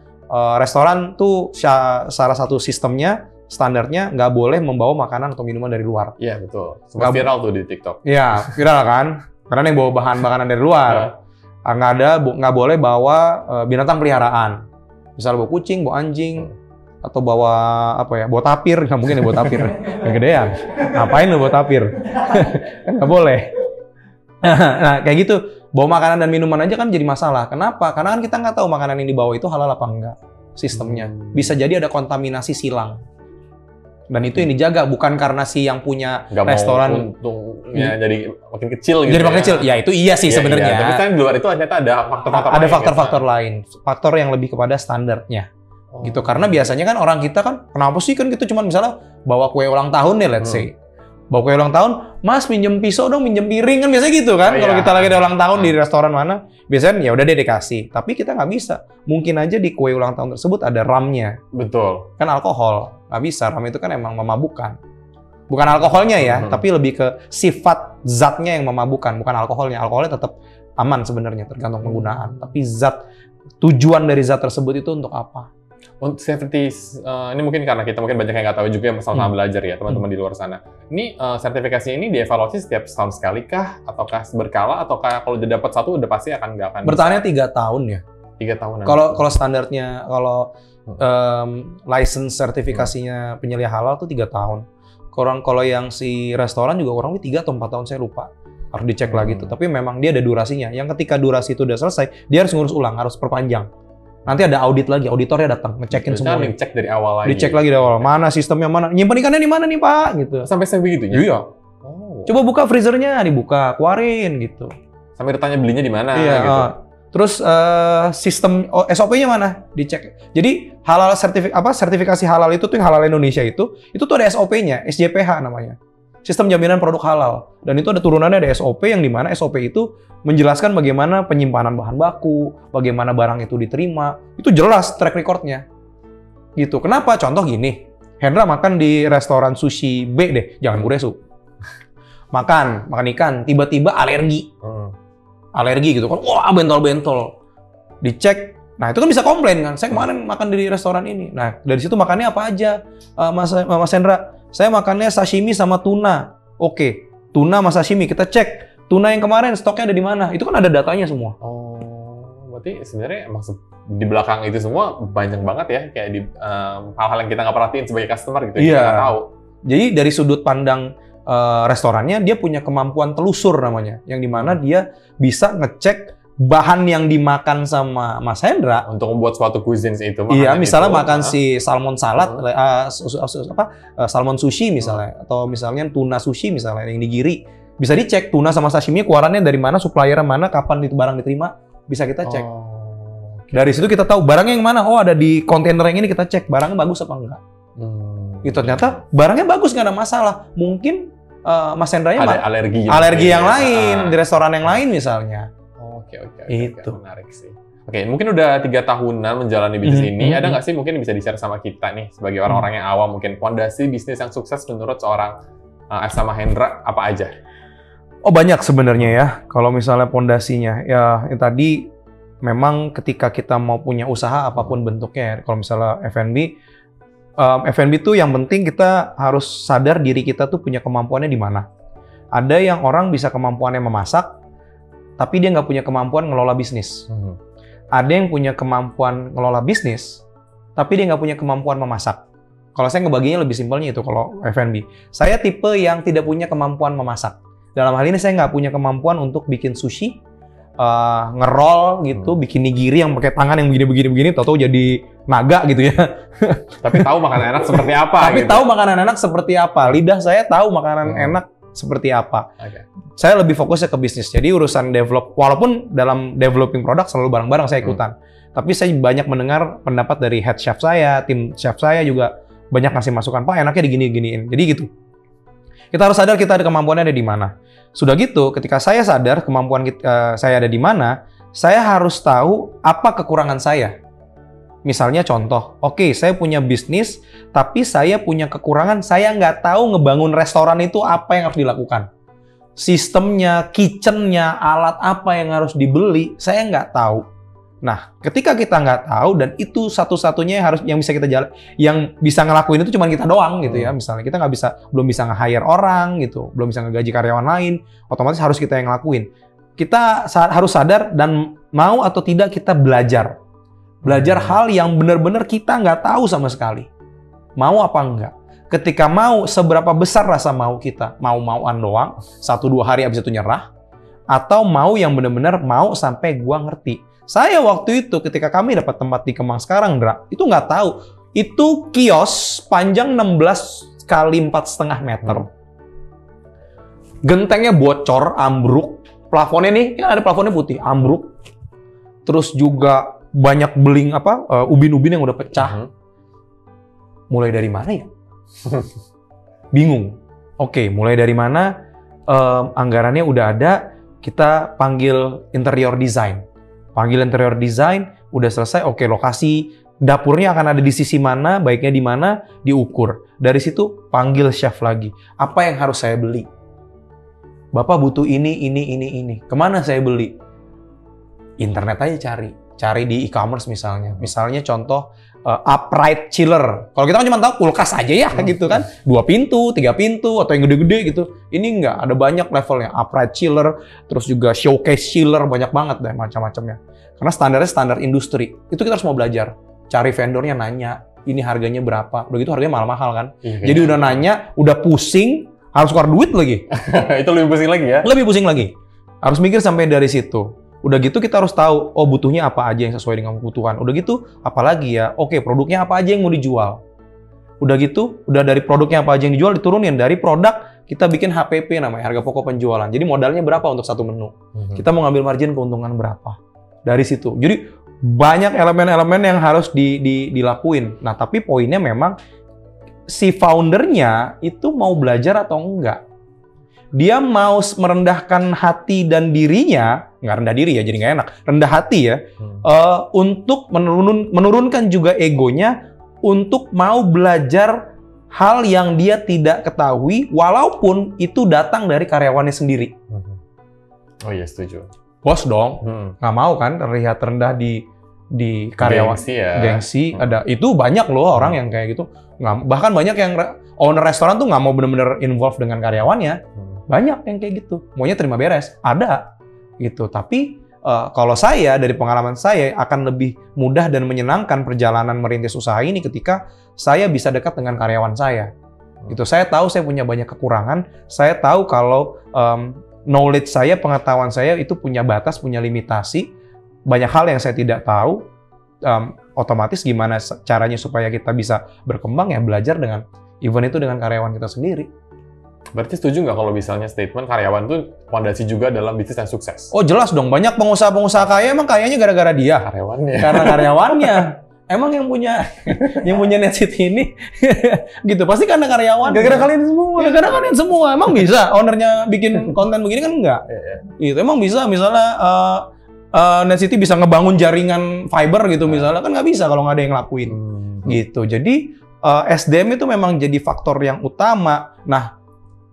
restoran tuh salah satu sistemnya, standarnya nggak boleh membawa makanan atau minuman dari luar. Iya, betul. Sempat viral tuh di TikTok. Iya, viral kan? Karena yang bawa bahan makanan dari luar. Nggak boleh bawa binatang peliharaan. Misal bawa kucing, bawa anjing, atau bawa bawa tapir. Nggak mungkin ya bawa tapir. Yang gedean. Ngapain lu bawa tapir? Kan nggak boleh. Nah, kayak gitu. Bawa makanan dan minuman aja kan jadi masalah. Kenapa? Karena kan kita nggak tahu makanan yang dibawa itu halal apa enggak sistemnya. Bisa jadi ada kontaminasi silang. Dan itu yang dijaga, bukan karena si yang punya restoran untungnya jadi makin kecil gitu. Jadi makin kecil. Ya itu iya sih sebenarnya. Iya. Tapi kan di luar itu ternyata ada faktor-faktor lain. Ada faktor-faktor lain. Faktor yang lebih kepada standarnya. Gitu. Karena biasanya kan orang kita kan, kenapa sih kan gitu, cuman misalnya bawa kue ulang tahun nih, let's say. Bawa kue ulang tahun, Mas minjem pisau dong, minjem piring, kan biasanya gitu kan. Kalau kita lagi ada ulang tahun di restoran mana, biasanya ya udah dia dikasih. Tapi kita nggak bisa. Mungkin aja di kue ulang tahun tersebut ada RAM-nya. Betul. Kan alkohol. Nggak bisa, RAM itu kan emang memabukkan. Bukan alkoholnya ya, tapi lebih ke sifat zatnya yang memabukkan, bukan alkoholnya. Alkoholnya tetap aman sebenarnya, tergantung penggunaan. Tapi tujuan dari zat tersebut itu untuk apa? Untuk safety, ini mungkin karena kita mungkin banyak yang nggak tahu juga yang sama-sama belajar ya, teman-teman di luar sana. Ini sertifikasi ini dievaluasi setiap setahun sekali kah? Ataukah berkala? Ataukah kalau udah dapat satu udah pasti nggak akan bertahannya 3 tahun ya. 3 tahunan. Kalau standarnya, kalau license sertifikasinya penyelia halal tuh 3 tahun. Kalau yang si restoran juga kurang lebih 3 atau 4 tahun, saya lupa. Harus dicek lagi tuh. Tapi memang dia ada durasinya. Yang ketika durasi itu udah selesai, dia harus ngurus ulang, harus perpanjang. Nanti ada audit lagi, auditornya datang, ngecekin semua. Dicek dari awal lagi. Dicek lagi dari awal. Mana sistemnya, mana nyimpen ikannya di mana nih Pak? Gitu. Sampai sebegitunya? Iya. Coba buka freezernya, dibuka, keluarin gitu. Sampai ditanya belinya di mana? Iya. Gitu. Terus sistem SOP-nya mana? Dicek. Jadi halal sertifikasi halal itu tuh yang halal Indonesia itu tuh ada SOP-nya, SJPH namanya. Sistem jaminan produk halal. Dan itu ada turunannya, ada SOP yang dimana SOP itu menjelaskan bagaimana penyimpanan bahan baku, bagaimana barang itu diterima. Itu jelas track record-nya. Gitu. Kenapa? Contoh gini. Hendra makan di restoran sushi B deh, jangan Buresu. Makan ikan, tiba-tiba alergi. Alergi gitu kan. Wah, bentol-bentol. Dicek. Nah, itu kan bisa komplain kan. Saya kemarin makan di restoran ini. Nah, dari situ makannya apa aja? Mas Hendra, saya makannya sashimi sama tuna. Oke, tuna sama sashimi kita cek. Tuna yang kemarin stoknya ada di mana? Itu kan ada datanya semua. Oh, berarti sebenarnya emang di belakang itu semua banyak banget ya, kayak di hal-hal yang kita nggak perhatiin sebagai customer gitu. Iya. Kita nggak tahu. Jadi dari sudut pandang restorannya, dia punya kemampuan telusur namanya, yang dimana dia bisa ngecek bahan yang dimakan sama Mas Hendra untuk membuat suatu cuisine itu. Iya, misalnya makan si salmon salad, salmon sushi misalnya, atau misalnya tuna sushi misalnya yang digiri, bisa dicek tuna sama sashimi keluarannya dari mana, suppliernya mana, kapan itu barang diterima, bisa kita cek. Dari situ kita tahu barangnya yang mana. Oh, ada di kontainer yang ini, kita cek barangnya bagus apa enggak. Itu ternyata barangnya bagus, nggak ada masalah. Mungkin Mas Hendra-nya ada alergi yang lain di restoran yang lain misalnya. Oke, itu menarik sih. Oke, mungkin udah 3 tahunan menjalani bisnis ini. Ada nggak sih mungkin bisa di-share sama kita nih sebagai orang-orang yang awam, mungkin fondasi bisnis yang sukses menurut seorang Esa Mahendra apa aja? Oh, banyak sebenarnya ya. Kalau misalnya fondasinya ya yang tadi, memang ketika kita mau punya usaha apapun bentuknya, kalau misalnya F&B tuh yang penting kita harus sadar diri kita tuh punya kemampuannya di mana. Ada yang orang bisa kemampuannya memasak, tapi dia nggak punya kemampuan ngelola bisnis. Ada yang punya kemampuan ngelola bisnis, tapi dia nggak punya kemampuan memasak. Kalau saya ngebaginya lebih simpelnya itu kalau F&B. Saya tipe yang tidak punya kemampuan memasak. Dalam hal ini saya nggak punya kemampuan untuk bikin sushi, ngerol gitu, bikin nigiri yang pakai tangan yang begini-begini, tahu-tahu jadi naga gitu ya. Tapi tahu makanan enak seperti apa. Tapi tahu makanan enak seperti apa. Lidah saya tahu makanan enak seperti apa. Saya lebih fokusnya ke bisnis. Jadi urusan develop, walaupun dalam developing produk selalu bareng-bareng saya ikutan. Tapi saya banyak mendengar pendapat dari head chef saya, tim chef saya juga banyak ngasih masukan, Pak enaknya digini-giniin. Jadi gitu. Kita harus sadar kita ada kemampuannya ada di mana. Sudah gitu, ketika saya sadar kemampuan saya ada di mana, saya harus tahu apa kekurangan saya. Misalnya contoh, oke, saya punya bisnis, tapi saya punya kekurangan, saya nggak tahu ngebangun restoran itu apa yang harus dilakukan. Sistemnya, kitchennya, alat apa yang harus dibeli, saya nggak tahu. Nah, ketika kita nggak tahu dan itu satu-satunya yang bisa kita yang bisa ngelakuin itu cuma kita doang gitu ya. Misalnya kita belum bisa nge-hire orang gitu, belum bisa ngegaji karyawan lain, otomatis harus kita yang ngelakuin. Kita harus sadar dan mau atau tidak kita belajar hal yang benar-benar kita nggak tahu sama sekali. Mau apa enggak? Ketika mau, seberapa besar rasa mau kita? Mau-mauan doang, 1-2 hari abis itu nyerah, atau mau yang benar-benar mau sampai gua ngerti. Saya waktu itu ketika kami dapat tempat di Kemang sekarang, Dra, itu nggak tahu. Itu kios panjang 16 kali 4,5 meter. Gentengnya bocor, ambruk. Plafonnya nih, ya ada plafonnya putih, ambruk. Terus juga banyak beling ubin-ubin yang udah pecah. Mulai dari mana ya? Bingung. Oke, mulai dari mana? Anggarannya udah ada, kita panggil interior design. Udah selesai, oke, lokasi dapurnya akan ada di sisi mana, baiknya di mana, diukur. Dari situ panggil chef lagi. Apa yang harus saya beli? Bapak butuh ini. Kemana saya beli? Internet aja cari di e-commerce misalnya. Misalnya contoh upright chiller. Kalau kita kan cuma tahu kulkas aja ya gitu kan. 2 pintu, 3 pintu atau yang gede-gede gitu. Ini enggak, ada banyak levelnya. Upright chiller, terus juga showcase chiller, banyak banget deh macam-macamnya. Karena standarnya standar industri. Itu kita harus mau belajar. Cari vendornya, nanya, ini harganya berapa. Udah gitu harganya mahal-mahal kan. Jadi udah nanya, udah pusing, harus keluar duit lagi. Itu lebih pusing lagi ya? Lebih pusing lagi. Harus mikir sampai dari situ. Udah gitu kita harus tahu, oh butuhnya apa aja yang sesuai dengan kebutuhan. Udah gitu, apalagi ya, oke produknya apa aja yang mau dijual. Udah gitu, udah dari produknya apa aja yang dijual diturunin. Dari produk, kita bikin HPP namanya, harga pokok penjualan. Jadi modalnya berapa untuk satu menu. Kita mau ngambil margin keuntungan berapa. Dari situ. Jadi banyak elemen-elemen yang harus dilakuin. Nah tapi poinnya memang, si foundernya itu mau belajar atau enggak. Dia mau merendahkan hati dan dirinya, nggak rendah diri ya, jadi nggak enak, rendah hati ya, untuk menurunkan juga egonya, untuk mau belajar hal yang dia tidak ketahui, walaupun itu datang dari karyawannya sendiri. Oh iya, setuju. Bos dong, nggak mau kan terlihat rendah di karyawan. Gengsi, ada itu banyak loh orang yang kayak gitu. Bahkan banyak yang owner restoran tuh nggak mau benar-benar involve dengan karyawannya. Banyak yang kayak gitu, maunya terima beres, ada gitu. Tapi kalau saya, dari pengalaman saya, akan lebih mudah dan menyenangkan perjalanan merintis usaha ini ketika saya bisa dekat dengan karyawan saya. Gitu. Saya tahu saya punya banyak kekurangan, saya tahu kalau knowledge saya, pengetahuan saya itu punya batas, punya limitasi, banyak hal yang saya tidak tahu. Otomatis gimana caranya supaya kita bisa berkembang, ya belajar dengan event itu dengan karyawan kita sendiri. Berarti setuju nggak kalau misalnya statement karyawan tuh fondasi juga dalam bisnis yang sukses? Oh jelas dong, banyak pengusaha-pengusaha kaya emang kayanya gara-gara dia. Karyawannya. Karena karyawannya. Emang yang punya Net City ini gitu, pasti karena karyawan. Gara-gara kalian semua. Gara-gara kalian semua. Emang bisa ownernya bikin konten begini kan enggak? Gitu. Emang bisa misalnya Net City bisa ngebangun jaringan fiber gitu misalnya, kan nggak bisa kalau nggak ada yang ngelakuin. Gitu. Jadi SDM itu memang jadi faktor yang utama. Nah,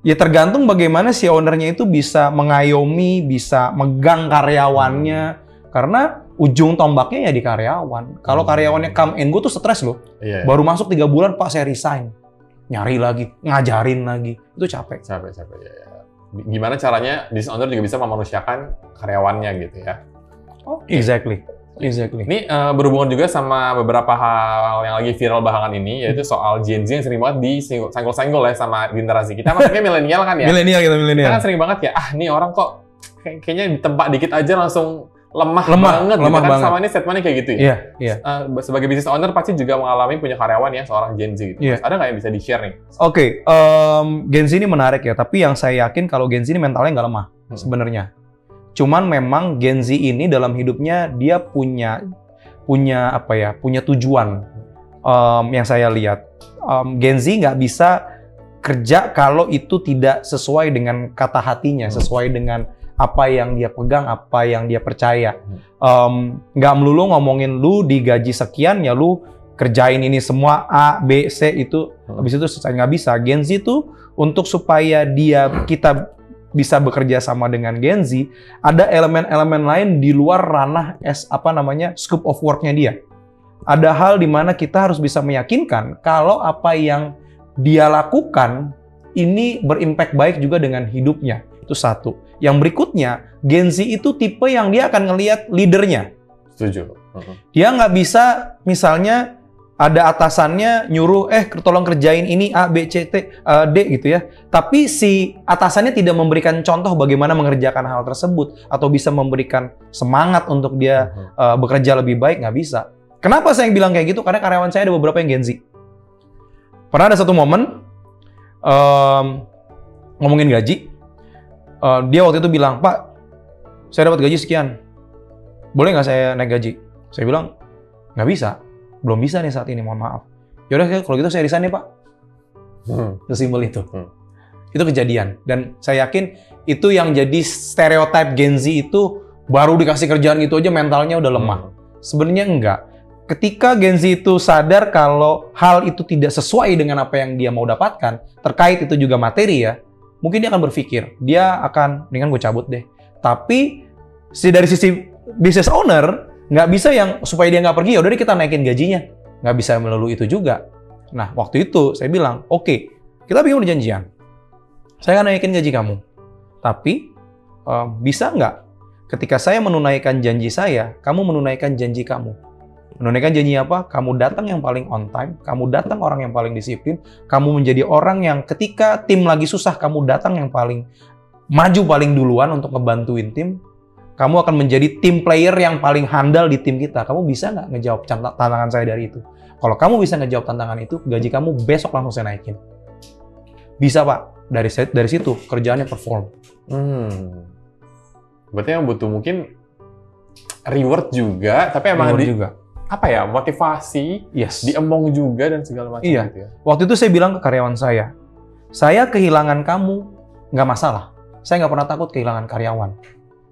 ya tergantung bagaimana si ownernya itu bisa mengayomi, bisa megang karyawannya. Karena ujung tombaknya ya di karyawan. Kalau karyawannya come and go tuh stres loh. Baru masuk 3 bulan, Pak saya resign. Nyari lagi, ngajarin lagi. Itu capek. Capek ya. Gimana caranya business owner juga bisa memanusiakan karyawannya gitu ya? Exactly. Ini berhubungan juga sama beberapa hal yang lagi viral belakangan ini, yaitu soal Gen Z yang sering banget disenggol-senggol ya sama generasi kita. Maksudnya milenial kan ya? Milenial. Kita kan sering banget ya, nih orang kok kayaknya ditempa dikit aja langsung lemah banget. Sama ini statementnya kayak gitu ya? Iya. Sebagai business owner pasti juga mengalami punya karyawan ya, seorang Gen Z gitu. Ada nggak yang bisa di-share nih? Oke, Gen Z ini menarik ya, tapi yang saya yakin kalau Gen Z ini mentalnya nggak lemah sebenarnya. Cuman memang Gen Z ini dalam hidupnya dia punya tujuan. Yang saya lihat, Gen Z nggak bisa kerja kalau itu tidak sesuai dengan kata hatinya, sesuai dengan apa yang dia pegang, apa yang dia percaya. Nggak melulu ngomongin lu digaji sekian ya lu kerjain ini semua A, B, C itu habis itu selesai, nggak bisa. Gen Z itu untuk supaya kita bisa bekerja sama dengan Gen Z, ada elemen-elemen lain di luar ranah scope of work-nya dia. Ada hal di mana kita harus bisa meyakinkan kalau apa yang dia lakukan ini berimpact baik juga dengan hidupnya. Itu satu. Yang berikutnya, Gen Z itu tipe yang dia akan ngelihat leadernya. Setuju. Dia nggak bisa misalnya ada atasannya nyuruh, tolong kerjain ini A, B, C, D gitu ya. Tapi si atasannya tidak memberikan contoh bagaimana mengerjakan hal tersebut atau bisa memberikan semangat untuk dia bekerja lebih baik, nggak bisa. Kenapa saya bilang kayak gitu? Karena karyawan saya ada beberapa yang Gen Z. Pernah ada satu momen ngomongin gaji, dia waktu itu bilang, "Pak, saya dapat gaji sekian, boleh nggak saya naik gaji?" Saya bilang, "Nggak bisa. Belum bisa nih saat ini, mohon maaf." Yaudah, kalau gitu saya resign nih, Pak. Sesimpel itu. Itu kejadian. Dan saya yakin itu yang jadi stereotip Gen Z itu baru dikasih kerjaan gitu aja mentalnya udah lemah. Sebenarnya enggak. Ketika Gen Z itu sadar kalau hal itu tidak sesuai dengan apa yang dia mau dapatkan, terkait itu juga materi ya, mungkin dia akan berpikir, dia akan, mendingan gue cabut deh. Tapi dari sisi business owner, nggak bisa yang supaya dia nggak pergi, ya udah kita naikin gajinya. Nggak bisa melulu itu juga. Nah, waktu itu saya bilang, oke, kita bikin perjanjian. Saya akan naikin gaji kamu. Tapi, bisa nggak ketika saya menunaikan janji saya, kamu menunaikan janji kamu? Menunaikan janji apa? Kamu datang yang paling on time, kamu datang orang yang paling disiplin, kamu menjadi orang yang ketika tim lagi susah, kamu datang yang paling maju paling duluan untuk ngebantuin tim. Kamu akan menjadi tim player yang paling handal di tim kita. Kamu bisa nggak ngejawab tantangan saya dari itu? Kalau kamu bisa ngejawab tantangan itu, gaji kamu besok langsung saya naikin. Bisa, Pak. Dari situ, kerjaannya perform. Berarti yang butuh mungkin reward juga, tapi emang juga. Apa ya, motivasi, diemong juga dan segala macam iya. gitu ya. Waktu itu saya bilang ke karyawan saya kehilangan kamu nggak masalah. Saya nggak pernah takut kehilangan karyawan.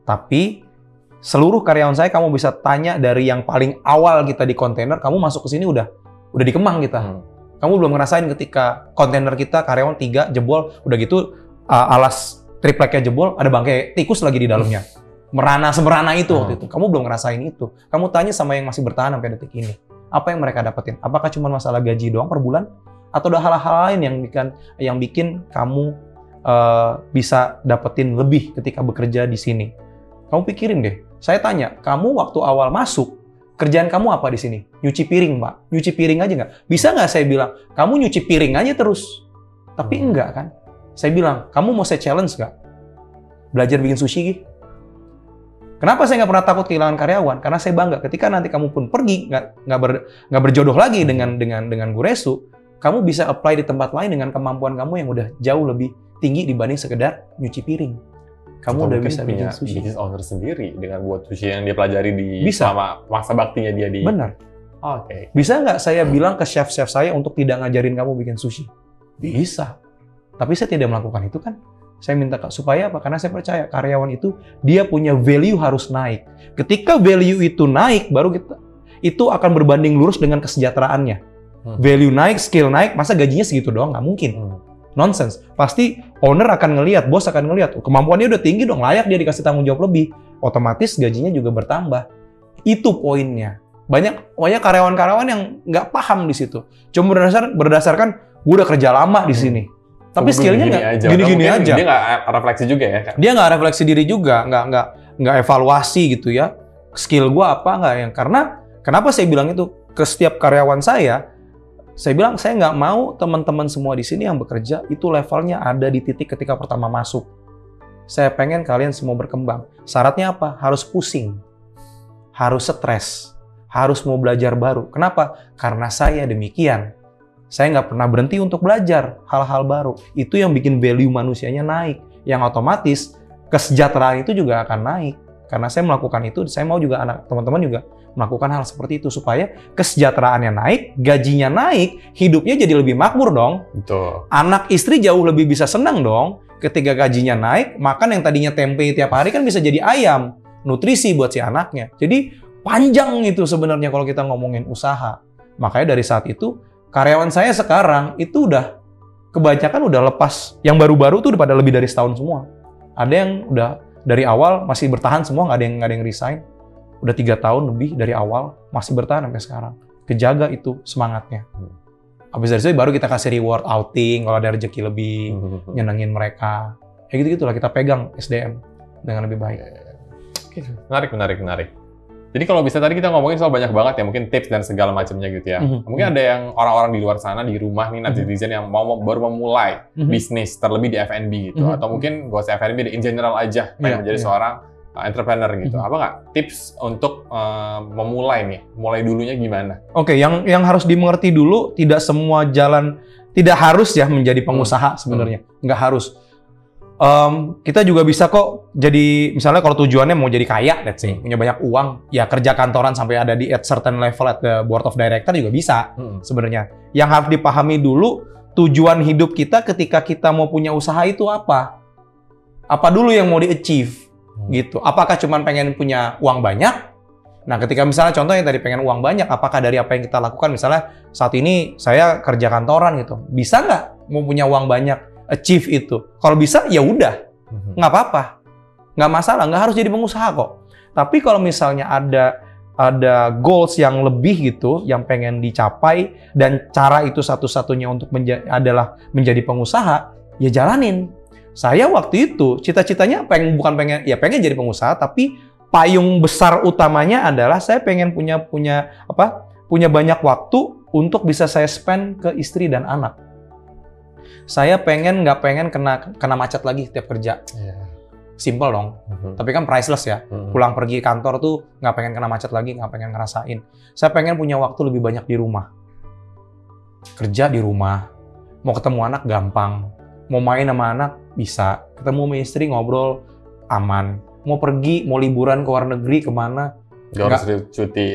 Tapi seluruh karyawan saya kamu bisa tanya dari yang paling awal kita di kontainer, kamu masuk ke sini udah di Kemang kita. Kamu belum ngerasain ketika kontainer kita karyawan 3 jebol, udah gitu alas tripleknya jebol, ada bangkai tikus lagi di dalamnya. Semerana itu waktu itu. Kamu belum ngerasain itu. Kamu tanya sama yang masih bertahan sampai detik ini. Apa yang mereka dapetin? Apakah cuma masalah gaji doang per bulan? Atau ada hal-hal lain yang bikin kamu bisa dapetin lebih ketika bekerja di sini? Kamu pikirin deh. Saya tanya, kamu waktu awal masuk, kerjaan kamu apa di sini? Nyuci piring, Pak. Nyuci piring aja nggak? Bisa nggak saya bilang, kamu nyuci piring aja terus? Tapi enggak kan? Saya bilang, kamu mau saya challenge nggak? Belajar bikin sushi, Gi? Kenapa saya nggak pernah takut kehilangan karyawan? Karena saya bangga ketika nanti kamu pun pergi, nggak berjodoh lagi dengan Guresu, kamu bisa apply di tempat lain dengan kemampuan kamu yang udah jauh lebih tinggi dibanding sekedar nyuci piring. Kamu udah bisa bikin sushi. Business owner sendiri dengan buat sushi yang dia pelajari selama masa baktinya dia di. Benar. Oke. Bisa nggak saya bilang ke chef-chef saya untuk tidak ngajarin kamu bikin sushi? Bisa. Tapi saya tidak melakukan itu kan. Saya minta supaya apa? Karena saya percaya karyawan itu dia punya value harus naik. Ketika value itu naik, baru itu akan berbanding lurus dengan kesejahteraannya. Value naik, skill naik, masa gajinya segitu doang? Nggak mungkin. Nonsense. Pasti owner akan ngelihat, bos akan ngelihat, kemampuannya udah tinggi dong, layak dia dikasih tanggung jawab lebih. Otomatis gajinya juga bertambah. Itu poinnya. Banyak karyawan-karyawan yang nggak paham di situ. Cuma berdasarkan gue udah kerja lama di sini. Tapi skillnya nggak gini-gini aja. Dia nggak refleksi juga ya? Kan? Dia nggak refleksi diri juga, nggak evaluasi gitu ya. Skill gue apa nggak yang karena kenapa saya bilang itu ke setiap karyawan saya bilang saya nggak mau teman-teman semua di sini yang bekerja itu levelnya ada di titik ketika pertama masuk. Saya pengen kalian semua berkembang. Syaratnya apa? Harus pusing, harus stres, harus mau belajar baru. Kenapa? Karena saya demikian. Saya nggak pernah berhenti untuk belajar hal-hal baru. Itu yang bikin value manusianya naik. Yang otomatis kesejahteraan itu juga akan naik. Karena saya melakukan itu, saya mau juga teman-teman juga melakukan hal seperti itu. Supaya kesejahteraannya naik, gajinya naik, hidupnya jadi lebih makmur dong. Betul. Anak istri jauh lebih bisa senang dong. Ketika gajinya naik, makan yang tadinya tempe tiap hari kan bisa jadi ayam. Nutrisi buat si anaknya. Jadi panjang itu sebenarnya kalau kita ngomongin usaha. Makanya dari saat itu, karyawan saya sekarang itu udah kebanyakan udah lepas. Yang baru-baru tuh udah pada lebih dari setahun semua. Ada yang udah dari awal masih bertahan semua, nggak ada yang resign. Udah 3 tahun lebih dari awal masih bertahan sampai sekarang. Kejaga itu semangatnya. Habis dari situ baru kita kasih reward outing kalau ada rezeki lebih, nyenengin mereka. Kayak gitu-gitulah kita pegang SDM dengan lebih baik. Menarik. Jadi kalau bisa tadi kita ngomongin soal banyak banget ya, mungkin tips dan segala macamnya gitu ya. Mungkin ada yang orang-orang di luar sana, di rumah nih, netizen yang baru memulai bisnis, terlebih di F&B gitu. Atau mungkin gak usah F&B, in general aja, pengen menjadi seorang entrepreneur gitu. Apa nggak tips untuk memulai nih? Mulai dulunya gimana? Oke, yang harus dimengerti dulu, tidak semua jalan, tidak harus ya menjadi pengusaha sebenarnya. Nggak harus. Kita juga bisa kok jadi, misalnya kalau tujuannya mau jadi kaya, let's say, punya banyak uang, ya kerja kantoran sampai ada di at certain level at the board of director juga bisa sebenarnya. Yang harus dipahami dulu, tujuan hidup kita ketika kita mau punya usaha itu apa? Apa dulu yang mau di-achieve? Gitu. Apakah cuma pengen punya uang banyak? Nah, ketika misalnya contohnya tadi pengen uang banyak, apakah dari apa yang kita lakukan, misalnya saat ini saya kerja kantoran gitu, bisa nggak mau punya uang banyak, achieve itu? Kalau bisa, ya udah, nggak apa-apa, nggak masalah, nggak harus jadi pengusaha kok. Tapi kalau misalnya ada goals yang lebih gitu, yang pengen dicapai, dan cara itu satu-satunya untuk adalah menjadi pengusaha, ya jalanin. Saya waktu itu cita-citanya bukan pengen jadi pengusaha, tapi payung besar utamanya adalah saya pengen punya banyak waktu untuk bisa saya spend ke istri dan anak. Saya nggak pengen kena macet lagi setiap kerja. Simple dong. Tapi kan priceless ya. Pulang pergi kantor tuh nggak pengen kena macet lagi, nggak pengen ngerasain. Saya pengen punya waktu lebih banyak di rumah. Kerja di rumah, mau ketemu anak gampang. Mau main sama anak bisa, ketemu sama istri ngobrol aman, mau pergi, mau liburan ke luar negeri kemana, nggak harus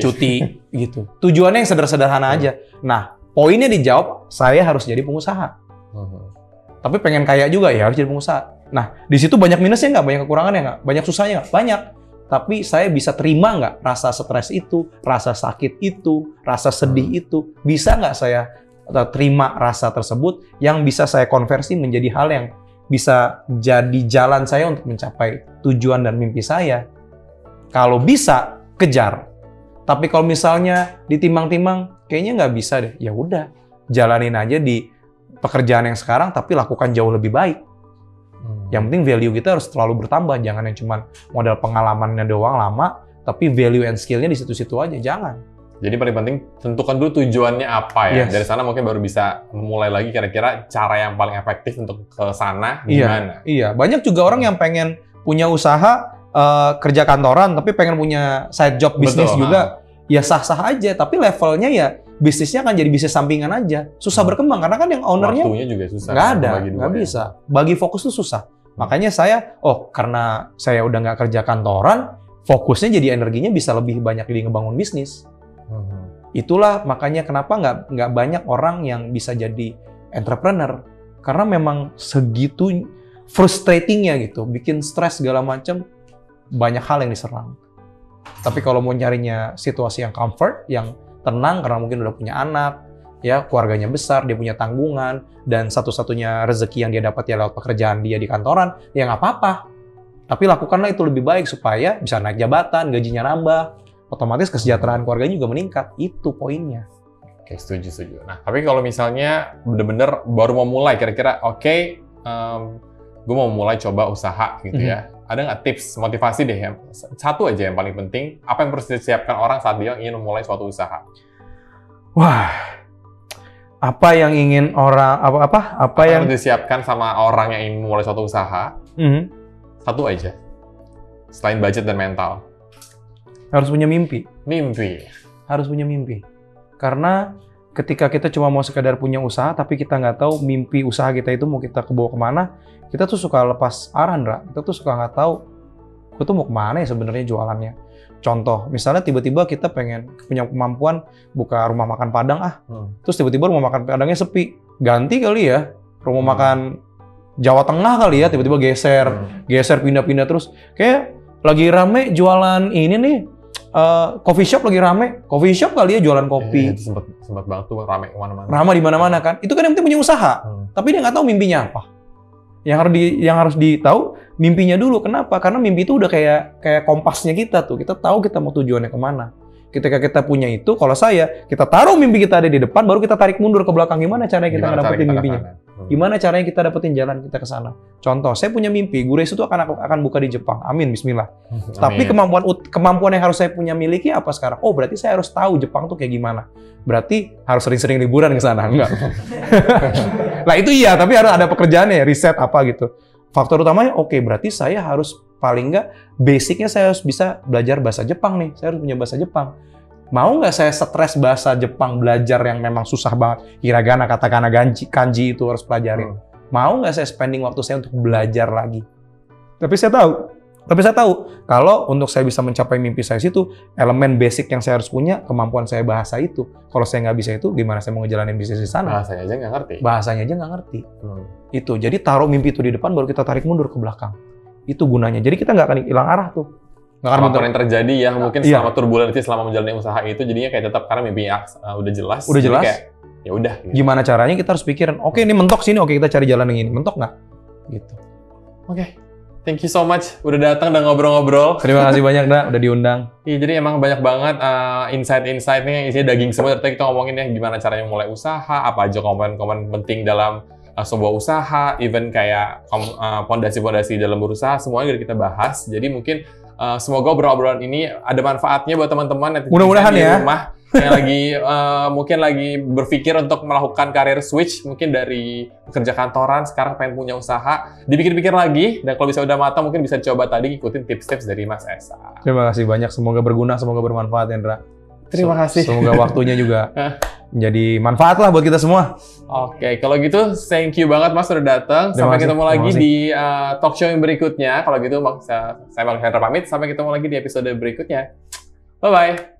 cuti gitu. Tujuannya yang sederhana aja. Nah, poinnya dijawab, saya harus jadi pengusaha. Tapi pengen kaya juga ya harus jadi pengusaha. Nah, di situ banyak minusnya nggak, banyak kekurangannya nggak, banyak susahnya nggak, banyak. Tapi saya bisa terima nggak rasa stres itu, rasa sakit itu, rasa sedih itu, bisa nggak saya terima rasa tersebut yang bisa saya konversi menjadi hal yang bisa jadi jalan saya untuk mencapai tujuan dan mimpi saya. Kalau bisa, kejar. Tapi kalau misalnya ditimbang-timbang, kayaknya nggak bisa deh. Ya udah, jalanin aja di pekerjaan yang sekarang, tapi lakukan jauh lebih baik. Yang penting value kita harus selalu bertambah. Jangan yang cuma modal pengalamannya doang lama, tapi value and skill-nya di situ-situ aja. Jangan. Jadi paling penting tentukan dulu tujuannya apa ya. Dari sana mungkin baru bisa memulai lagi kira-kira cara yang paling efektif untuk ke sana gimana. Iya, banyak juga orang yang pengen punya usaha kerja kantoran tapi pengen punya side job bisnis juga. Ya sah-sah aja, tapi levelnya ya bisnisnya kan jadi bisnis sampingan aja. Susah berkembang karena kan yang ownernya waktunya juga susah. Nggak ada, nggak bisa. Bagi fokus tuh susah. Makanya saya, karena saya udah nggak kerja kantoran, fokusnya jadi energinya bisa lebih banyak di ngebangun bisnis. Itulah makanya kenapa nggak banyak orang yang bisa jadi entrepreneur, karena memang segitu frustratingnya gitu, bikin stres segala macam, banyak hal yang diserang. Tapi kalau mau nyarinya situasi yang comfort, yang tenang karena mungkin udah punya anak, ya keluarganya besar, dia punya tanggungan, dan satu-satunya rezeki yang dia dapat ya lewat pekerjaan dia di kantoran, ya nggak apa-apa. Tapi lakukanlah itu lebih baik supaya bisa naik jabatan, gajinya nambah, otomatis kesejahteraan keluarganya juga meningkat. Itu poinnya. Oke, setuju. Nah, tapi kalau misalnya bener-bener baru mau mulai, kira-kira gue mau mulai coba usaha gitu ya. Ada nggak tips, motivasi deh ya? Satu aja yang paling penting, apa yang harus disiapkan orang saat dia ingin memulai suatu usaha? Wah, apa yang ingin orang, apa yang harus disiapkan sama orang yang ingin memulai suatu usaha? Satu aja, selain budget dan mental. Harus punya mimpi. Harus punya mimpi. Karena ketika kita cuma mau sekedar punya usaha, tapi kita nggak tahu mimpi usaha kita itu mau kita kebawa kemana, kita tuh suka lepas arah, Ndra. Kita tuh suka nggak tahu, gue tuh mau kemana ya sebenarnya jualannya. Contoh, misalnya tiba-tiba kita pengen punya kemampuan buka rumah makan Padang, terus tiba-tiba rumah makan Padangnya sepi. Ganti kali ya, rumah makan Jawa Tengah kali ya, tiba-tiba geser, pindah-pindah terus. Kayak lagi rame jualan ini nih, coffee shop lagi rame, coffee shop kali ya jualan kopi. Itu sempat banget tuh rame kemana-mana. Rame di mana-mana kan. Itu kan yang penting punya usaha, tapi dia nggak tahu mimpinya apa. Yang harus ditahu mimpinya dulu. Kenapa? Karena mimpi itu udah kayak kompasnya kita tuh. Kita tahu kita mau tujuannya kemana. Ketika kita punya itu, kalau kita taruh mimpi kita ada di depan, baru kita tarik mundur ke belakang. Gimana caranya kita dapetin mimpinya? Gimana caranya kita dapetin jalan kita ke sana? Contoh, saya punya mimpi, Guresu itu akan buka di Jepang. Amin, bismillah. Tapi kemampuan yang harus saya punya miliki apa sekarang? Oh, berarti saya harus tahu Jepang tuh kayak gimana. Berarti harus sering-sering liburan ke sana, enggak? Lah itu iya, tapi harus ada pekerjaannya, riset apa gitu. Faktor utamanya, oke, berarti saya harus paling nggak basicnya saya harus bisa belajar bahasa Jepang nih. Saya harus punya bahasa Jepang. Mau nggak saya stres bahasa Jepang belajar yang memang susah banget? Hiragana, katakana, kanji itu harus pelajarin. Mau nggak saya spending waktu saya untuk belajar lagi? Tapi saya tahu kalau untuk saya bisa mencapai mimpi saya situ, elemen basic yang saya harus punya, kemampuan saya bahasa itu. Kalau saya nggak bisa itu, gimana saya mau ngejalanin bisnis di sana? Bahasanya aja nggak ngerti. Itu. Jadi taruh mimpi itu di depan, baru kita tarik mundur ke belakang. Itu gunanya. Jadi kita nggak akan hilang arah tuh. Apapun yang terjadi ya, mungkin selama turbulensi, selama menjalani usaha itu, jadinya kayak tetap karena mimpinya udah jelas. Udah jelas. Kayak, ya udah. Gitu. Gimana caranya kita harus pikirin, oke ini mentok sini, oke kita cari jalan yang ini. Mentok nggak? Gitu. Oke. Thank you so much udah datang dan ngobrol-ngobrol. Terima kasih banyak, udah diundang. Iya, jadi emang banyak banget insight-insight-nya, isinya daging semua. Tadi kita ngomongin ya gimana caranya mulai usaha, apa aja komponen-komponen penting dalam sebuah usaha, even kayak fondasi-fondasi dalam berusaha, semuanya udah kita bahas. Jadi mungkin semoga obrolan ini ada manfaatnya buat teman-teman mudah-mudahan di ya. rumah yang lagi mungkin lagi berpikir untuk melakukan karir switch, mungkin dari pekerja kantoran sekarang pengen punya usaha, dipikir-pikir lagi, dan kalau bisa udah matang mungkin bisa coba tadi ikutin tips-tips dari Mas Esa. Terima kasih banyak, semoga berguna, semoga bermanfaat Hendra. Terima kasih. Semoga waktunya juga menjadi manfaat lah buat kita semua. Oke, kalau gitu thank you banget Mas udah datang. Sampai ketemu lagi di talk show yang berikutnya. Kalau gitu saya Bang Hendra pamit, sampai ketemu lagi di episode berikutnya. Bye-bye.